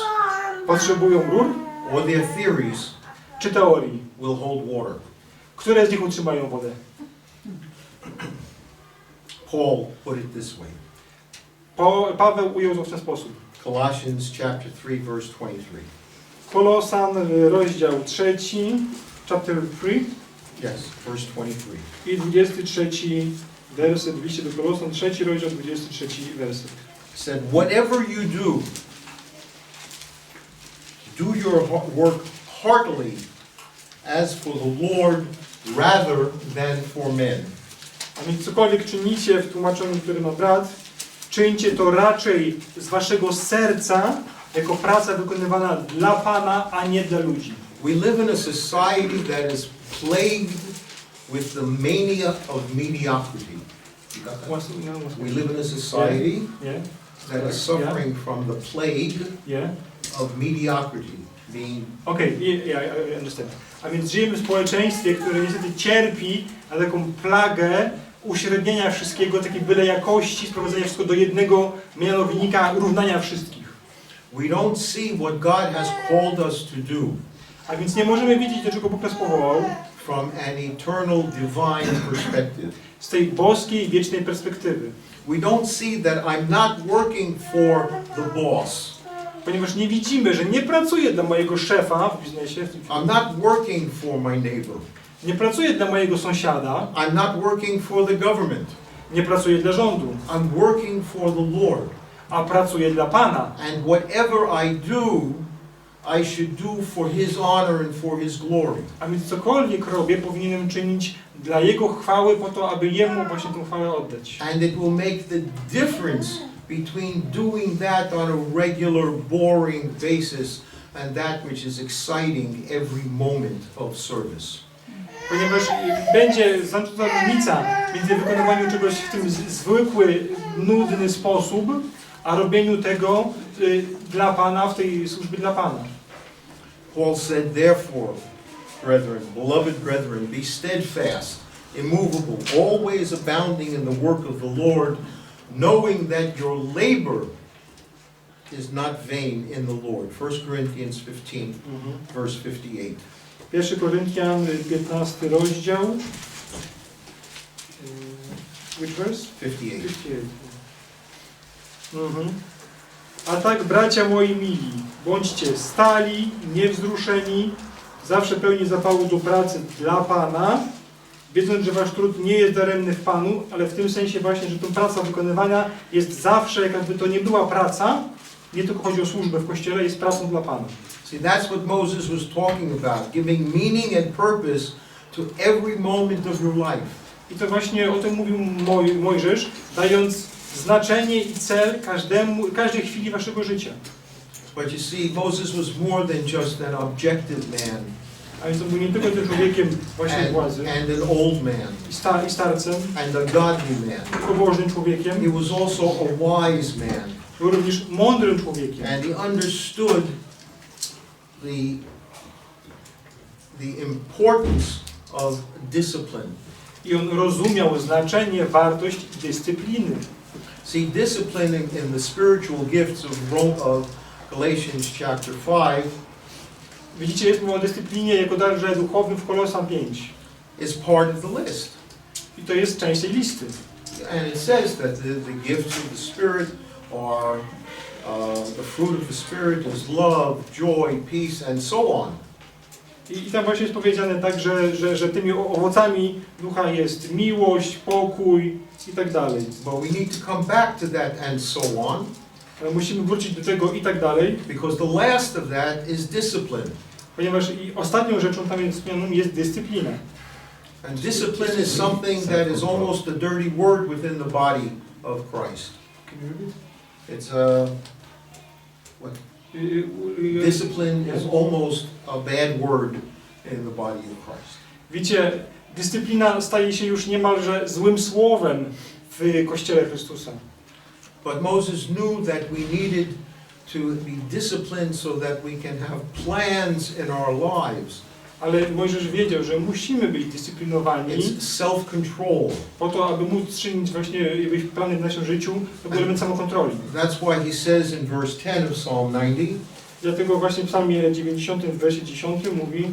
Potrzebują rur or their theories czy teorii, will hold water. które z nich utrzymają wodę. Paul put it this way. Paweł ujął to w ten sposób. Colossians chapter 3 verse 23. Kolosan, rozdział 3, chapter 3 Yes, verse 23. i 23 werset, liście do Kolosan, 3 rozdział, 23 werset. Said, whatever you do your work heartily as for the Lord rather than for men. A więc cokolwiek czynicie, w tłumaczeniu, który ma brat, czyńcie to raczej z waszego serca, jako praca wykonywana dla Pana, a nie dla ludzi. We live in a society that is plagued with the mania of mediocrity. You got that? We live in a society Yeah. that is suffering from the plague Yeah. of mediocrity, being Okej, I understand. A więc żyjemy w społeczeństwie, które niestety cierpi na taką plagę uśrednienia wszystkiego, takiej byle jakości, sprowadzenia wszystko do jednego mianownika, równania wszystkich. we don't see what God has called us to do A więc nie możemy widzieć, do czego Bóg nas powołał from an eternal divine perspective. z tej boskiej, wiecznej perspektywy. We don't see that I'm not working for the boss. Ponieważ nie widzimy, że nie pracuję dla mojego szefa w biznesie, I'm not working for my neighbor. nie pracuję dla mojego sąsiada, I'm not working for the government. nie pracuję dla rządu, I'm working for the Lord. a pracuję dla Pana. And whatever I do, I should do for His honor and for His glory. A więc cokolwiek robię, powinienem czynić dla Jego chwały, po to, aby Jemu właśnie tę chwałę oddać. And it will make the difference between doing that on a regular, boring basis and that which is exciting every moment of service. Ponieważ będzie znacząca różnica między wykonywaniem czegoś w tym zwykły, nudny sposób, a robieniu tego dla Pana, w tej służbie dla Pana. Paul said, therefore, brethren, beloved brethren, be steadfast, immovable, always abounding in the work of the Lord, knowing that your labor is not vain in the Lord. 1 Corinthians 15, verse 58. 1 Koryntian, 15 rozdział. Which verse? 58. 58. A tak, bracia moi mili, bądźcie stali, niewzruszeni, zawsze pełni zapału do pracy dla Pana, wiedząc, że wasz trud nie jest daremny w Panu, ale w tym sensie właśnie, że ta praca wykonywana jest zawsze, jakby to nie była praca, nie tylko chodzi o służbę w Kościele, jest pracą dla Pana. See, that's what Moses was talking about, giving meaning and purpose to every moment of your life. I to właśnie o tym mówił Mojżesz, dając znaczenie i cel każdej chwili waszego życia. But you see, Moses was more than just an objective man A więc on był nie tylko tym człowiekiem właśnie władzy and an old man i starcem, and a godly man. tylko pobożnym człowiekiem, He was also a wise man, był również mądrym człowiekiem. and he understood the importance of discipline. I on rozumiał znaczenie, wartość dyscypliny. See, discipline in the spiritual gifts of Galatians chapter 5 Widzicie, jest mowa o dyscyplinie jako darze duchowym w Kolosan 5. is part of the list. I to jest część tej listy. And it says that the gifts of the Spirit are, the fruit of the Spirit is love, joy, peace, and so on. I tam właśnie jest powiedziane tak, że tymi owocami ducha jest miłość, pokój i tak dalej. But we need to come back to that and so on, Ale musimy wrócić do tego i tak dalej, because the last of that is discipline. ponieważ i ostatnią rzeczą tam jest wspomnianą jest dyscyplina. And discipline is something that is almost a dirty word within the body of Christ. It's what? Discipline is almost a bad word in the body of Christ. Wiecie, dyscyplina staje się już niemalże złym słowem w Kościele Chrystusa. But Moses knew that we needed to be disciplined so that we can have plans in our lives. Ale Mojżesz wiedział, że musimy być dyscyplinowani It's self-control. po to, aby móc czynić właśnie jakieś plany w naszym życiu, to był element samokontroli. That's why he says in verse 10 of Psalm 90, Dlatego właśnie w psalmie 90 w wersie 10 mówi: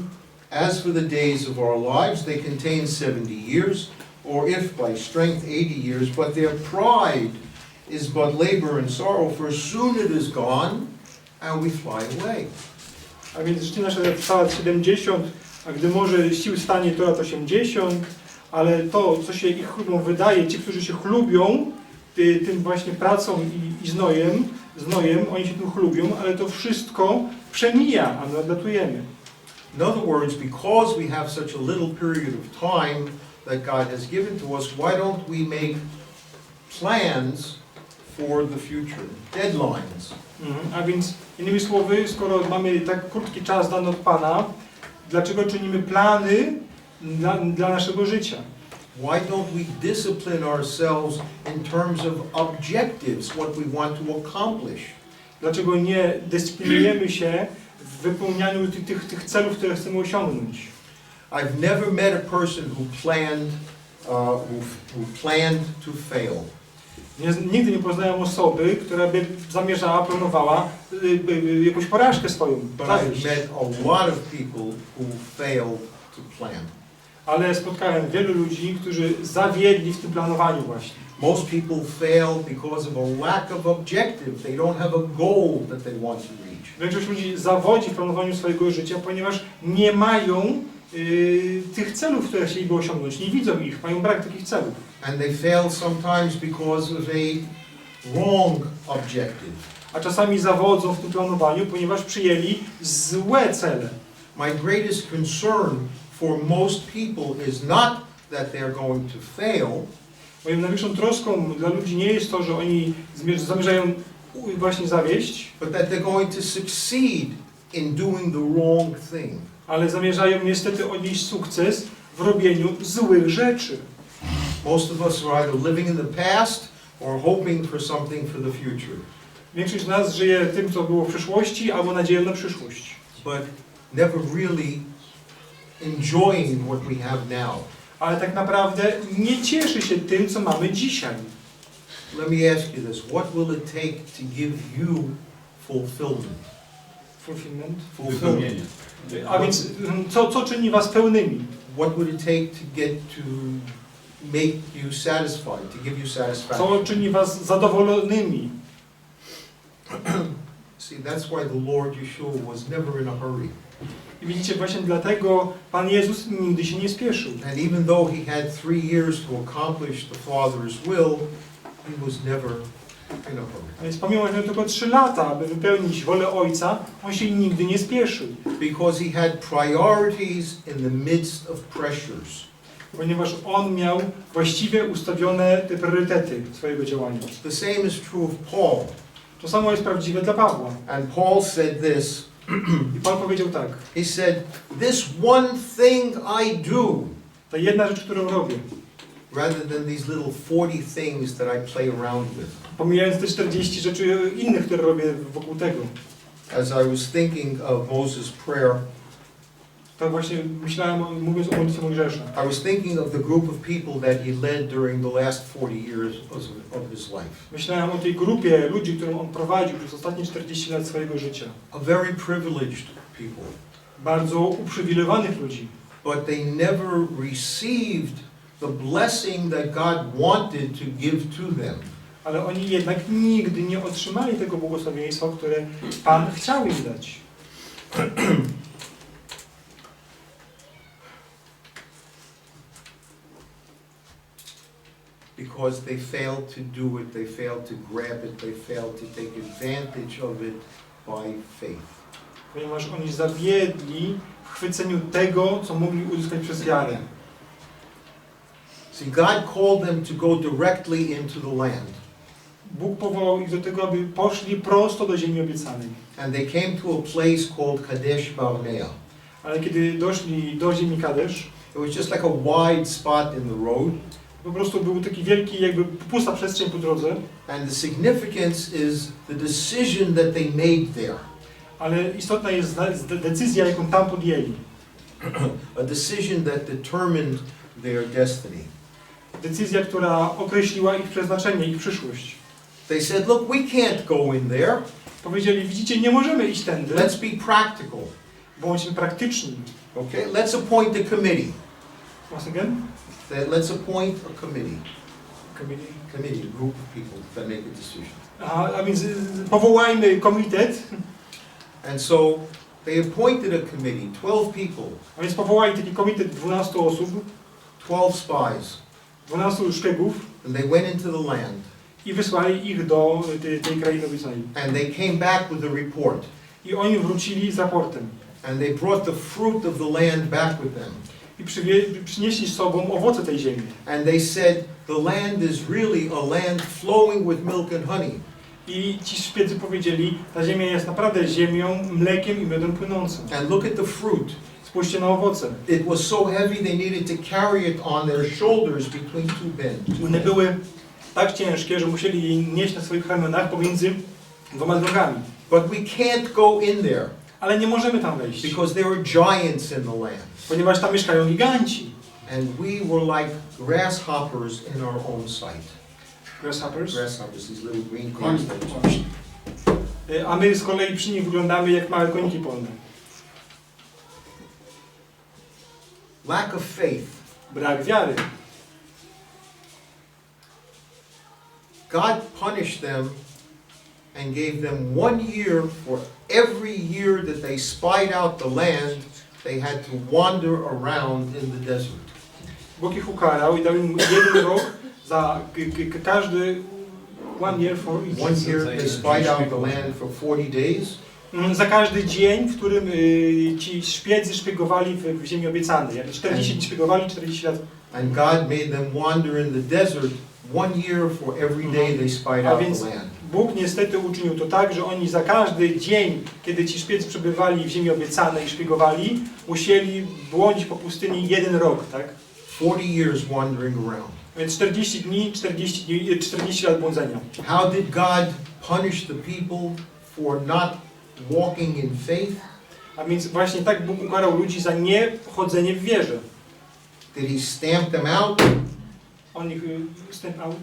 as for the days of our lives, they contain 70 years, or if by strength 80 years, but their pride is but labor and sorrow, for soon it is gone, and we fly away. A więc życie nasze trwa lat 70, a gdy może sił stanie to lat 80, ale to, co się ich chlubą wydaje, ci, którzy się chlubią tym właśnie pracą i znojem, oni się tym chlubią, ale to wszystko przemija, a my odlatujemy. In other words, because we have such a little period of time that God has given to us, why don't we make plans for the future, deadlines? A więc innymi słowy, skoro mamy tak krótki czas dany od Pana, dlaczego czynimy plany dla naszego życia? Why don't we discipline ourselves in terms of objectives, what we want to accomplish? Dlaczego nie dyscyplinujemy się w wypełnianiu tych celów, które chcemy osiągnąć? I've never met a person who planned to fail. Nigdy nie poznałem osoby, która by zamierzała, planowała jakąś porażkę swoją. But I've met a lot of people who failed to plan. Ale spotkałem wielu ludzi, którzy zawiedli w tym planowaniu właśnie. Most people fail because of a lack of objective. They don't have a goal that they want to reach. Większość ludzi zawodzi w planowaniu swojego życia, ponieważ nie mają tych celów, które chcieliby osiągnąć. Nie widzą ich, mają brak takich celów. And they fail sometimes because of a wrong objective. A czasami zawodzą w tym planowaniu, ponieważ przyjęli złe cele. My greatest concern for most people is not that they're going to fail. Moją największą troską dla ludzi nie jest to, że oni zamierzają właśnie zawieść, But that they're going to succeed in doing the wrong thing. ale zamierzają niestety odnieść sukces w robieniu złych rzeczy. Most of us are either living in the past or hoping for something for the future. Większość z nas żyje tym, co było w przeszłości, albo nadzieją na przyszłość. But never really enjoying what we have now. Ale tak naprawdę nie cieszy się tym, co mamy dzisiaj. Let me ask you this. What will it take to give you fulfillment? Fulfillment. A więc co czyni was pełnymi? What would it take to get to make you satisfied, to give you satisfaction? Co czyni was zadowolonymi? See, that's why the Lord Yeshua was never in a hurry. I widzicie, właśnie dlatego Pan Jezus nigdy się nie spieszył. And even though he had 3 years to accomplish the Father's will, he was never in a hurry. A więc pomimo, że miał tylko 3 lata, aby wypełnić wolę Ojca, on się nigdy nie spieszył. Because he had priorities in the midst of pressures. Ponieważ on miał właściwie ustawione te priorytety swojego działania. The same is true of Paul. To samo jest prawdziwe dla Pawła. And Paul said this. I Pan powiedział tak. He said, "This one thing I do." To jedna rzecz, którą robię. Rather than these little 40 things that I play around with. Pomijając te 40 rzeczy innych, które robię wokół tego. As I was thinking of Moses' prayer, To właśnie myślałem, mówiąc o modlitwie Mojżesza. I was thinking of the group of people that he led during the last 40 years of his life. Myślałem o tej grupie ludzi, którą on prowadził przez ostatnie 40 lat swojego życia. A very privileged people. Bardzo uprzywilejowanych ludzi. But they never received the blessing that God wanted to give to them. Ale oni jednak nigdy nie otrzymali tego błogosławieństwa, które Pan chciał im dać. Because they failed to do it, they failed to grab it, they failed to take advantage of it by faith. Ponieważ oni zawiedli w chwyceniu tego, co mogli uzyskać przez wiarę. See, God called them to go directly into the land. Bóg powołał ich do tego, aby poszli prosto do ziemi obiecanej. And they came to a place called Kadesh Barnea. Ale kiedy doszli do ziemi Kadesz, It was just like a wide spot in the road. po prostu był taki wielki, jakby pusta przestrzeń po drodze. And the significance is the decision that they made there. Ale istotna jest decyzja, jaką tam podjęli. A decision that determined their destiny. Decyzja, która określiła ich przeznaczenie, ich przyszłość. They said, look, we can't go in there. Powiedzieli, widzicie, nie możemy iść tędy. Let's be practical. Bądźmy praktyczni. Okay, let's appoint a committee. Once again? Let's appoint a committee. Committee. Committee, a group of people that make a decision. A więc powołajmy komitet. And so they appointed a committee, 12 people. A więc powołali taki komitet 12 osób. 12 spies. 12 szpiegów. And they went into the land. I wysłali ich do tej krainy obiecanej. And they came back with a report. I oni wrócili z raportem. And they brought the fruit of the land back with them. I przynieśli z sobą owoce tej ziemi. And they said, the land is really a land flowing with milk and honey. I ci szpiedzy powiedzieli, ta ziemia jest naprawdę ziemią, mlekiem i miodem płynącą. And look at the fruit. Spójrzcie na owoce. It was so heavy they needed to carry it on their shoulders between two men. One były tak ciężkie, że musieli je nieść na swoich ramionach pomiędzy dwoma drogami. But we can't go in there Ale nie możemy tam wejść, because there are giants in the land. ponieważ tam mieszkają giganci. And we were like grasshoppers in our own sight. Grasshoppers? Grasshoppers, these little green things that A my z kolei przy nich wyglądamy jak małe koniki polne. lack of faith. Brak wiary. God punished them and gave them 1 year for every year that they spied out the land. They had to wander around in the desert. Bóg ich ukarał i dał im 1 rok za każdy 1 year for each. 1 year they spied out the land for 40 days. Za każdy dzień, w którym ci szpiedzy szpiegowali w ziemi obiecanej. Jak 40 dni szpiegowali, 40 lat. And God made them wander in the desert 1 year for every day they spied A out więc the land. Bóg niestety uczynił to tak, że oni za każdy dzień, kiedy ci szpiedzy przebywali w ziemi obiecanej i szpiegowali, musieli błądzić po pustyni 1 rok, tak? 40 years wandering around. Więc 40 dni, 40 lat błądzenia. How did God punish the people for not walking in faith? A więc właśnie tak Bóg ukarał ludzi za niechodzenie w wierze. Did he stamp them out? On ich step out.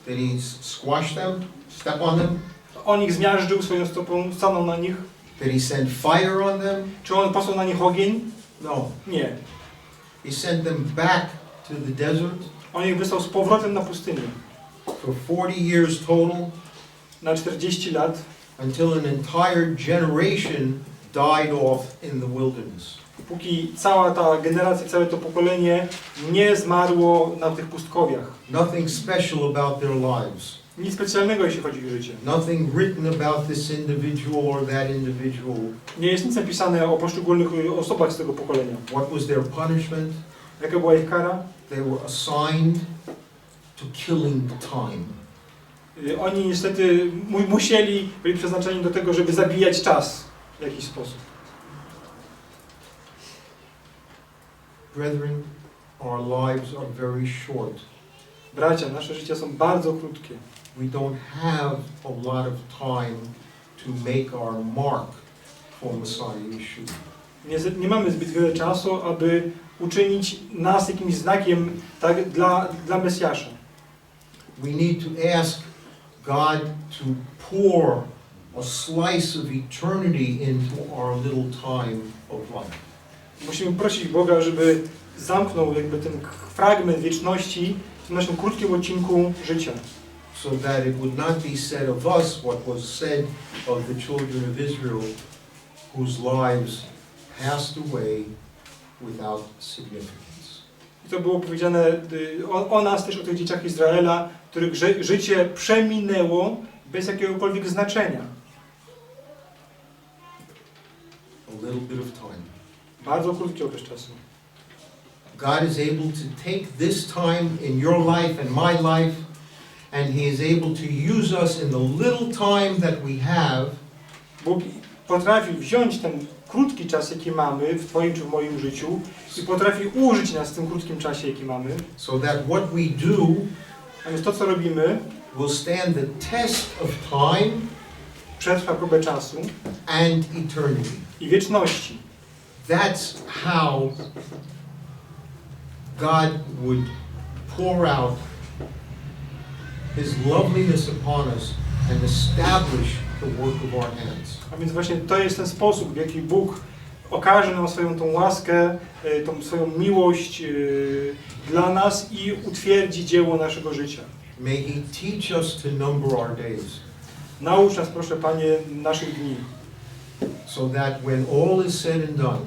Did he squash them? Step on them? On ich zmiażdżył swoją stopą, stanął na nich. Did he send fire on them? Czy on posłał na nich ogień? No. Nie. He sent them back to the desert On ich wysłał z powrotem na pustynię. for 40 years total Na 40 lat. until an entire generation died off in the wilderness. Póki cała ta generacja, całe to pokolenie nie zmarło na tych pustkowiach. Nothing special about their lives. Nic specjalnego, jeśli chodzi o ich życie. Nothing written about this individual or that individual. Nie jest nic napisane o poszczególnych osobach z tego pokolenia. What was their punishment? Jaka była ich kara? They were assigned to killing time. Oni niestety byli przeznaczeni do tego, żeby zabijać czas w jakiś sposób. Brethren, our lives are very short. Bracia, nasze życia są bardzo krótkie. We don't have a lot of time to make our mark for Messiah Yeshua. Nie mamy zbyt wiele czasu, aby uczynić nas jakimś znakiem tak, dla Mesjasza. We need to ask God to pour a slice of eternity into our little time of life. Musimy prosić Boga, żeby zamknął jakby ten fragment wieczności w tym naszym krótkim odcinku życia. So that it would not be said of us what was said of the children of Israel, whose lives passed away without significance. I to było powiedziane o nas też, o tych dzieciach Izraela, których życie przeminęło bez jakiegokolwiek znaczenia. A little bit of time. Bardzo krótki okres czasu. God is able to take this time in your life and my life, and He is able to use us in the little time that we have. Bóg potrafi wziąć ten krótki czas, jaki mamy w Twoim czy w moim życiu i potrafi użyć nas w tym krótkim czasie, jaki mamy. So that what we do A więc to, co robimy, will stand the test of time przetrwa próbę czasu and eternity. i wieczności. That's how God would pour out His loveliness upon us and establish the work of our hands. A więc właśnie to jest ten sposób, w jaki Bóg okaże nam swoją tą łaskę, tą swoją miłość dla nas i utwierdzi dzieło naszego życia. May He teach us to number our days. Naucz nas, proszę Panie, naszych dni. So that when all is said and done,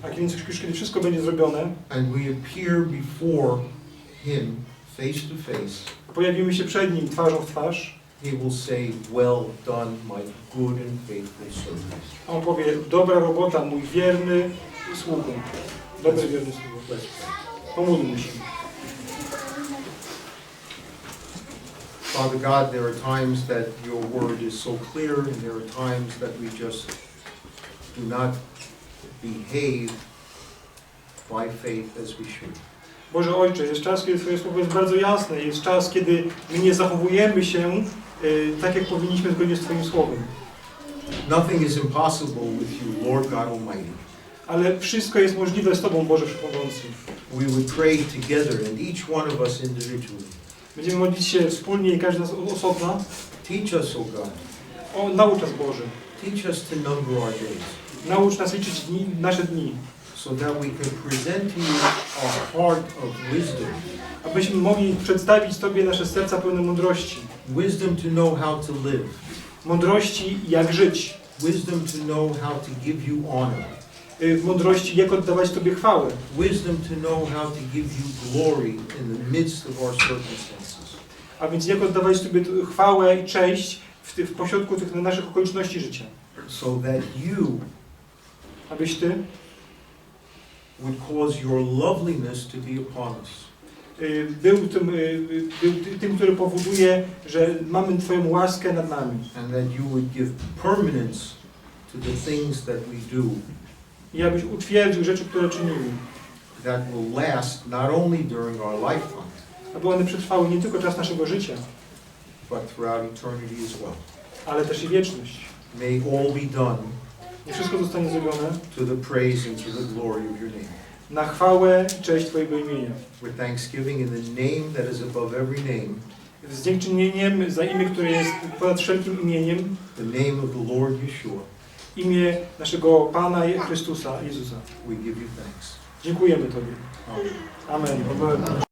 A więc już kiedy wszystko będzie zrobione, and we appear before Him face to face, pojawimy się przed Nim twarzą w twarz, He will say, well done, my good and faithful servant. On powie, dobra robota, mój wierny sługo. Dobry, wierny sługo. Let's pray. Pomódlmy się. Father God, there are times that your word is so clear, and there are times that we just do not behave by faith as we should. Boże Ojcze, jest czas, kiedy Twoje słowo jest bardzo jasne. Jest czas, kiedy my nie zachowujemy się tak, jak powinniśmy zgodnie z Twoim słowem. Nothing is impossible with you, Lord God Almighty. Ale wszystko jest możliwe z Tobą, Boże Wszechmogący. We would pray together, and each one of us individually. Będziemy modlić się wspólnie i każdy z nas osobna. Teach us, O God. Naucz nas, Boże. Teach us to number our days, Naucz nas liczyć nasze dni, so that we can present to you a heart of wisdom. abyśmy mogli przedstawić Tobie nasze serca pełne mądrości. Wisdom to know how to live. Mądrości, jak żyć. Wisdom to know how to give you honor. Mądrości, jak oddawać Tobie chwałę. Wisdom to know how to give you glory in the midst of our circumstances. A więc jak oddawać Tobie chwałę i cześć w pośrodku tych naszych okoliczności życia. So that you Abyś Ty would cause your loveliness to be upon us. był tym, który powoduje, że mamy Twoją łaskę nad nami. And that you would give permanence to the things that we do. I abyś utwierdził rzeczy, które czynimy. That will last not only during our lifetime, Aby one przetrwały nie tylko czas naszego życia, but throughout eternity as well. ale też i wieczność. May all be done I wszystko zostanie zrobione to the praise and to the glory of your name. na chwałę i cześć Twojego imienia. With thanksgiving in the name that is above every name, Z dziękczynieniem za imię, które jest ponad wszelkim imieniem, the name of the Lord Yeshua, imię naszego Pana Chrystusa, Jezusa. we give you thanks. Dziękujemy Tobie. Amen. Amen.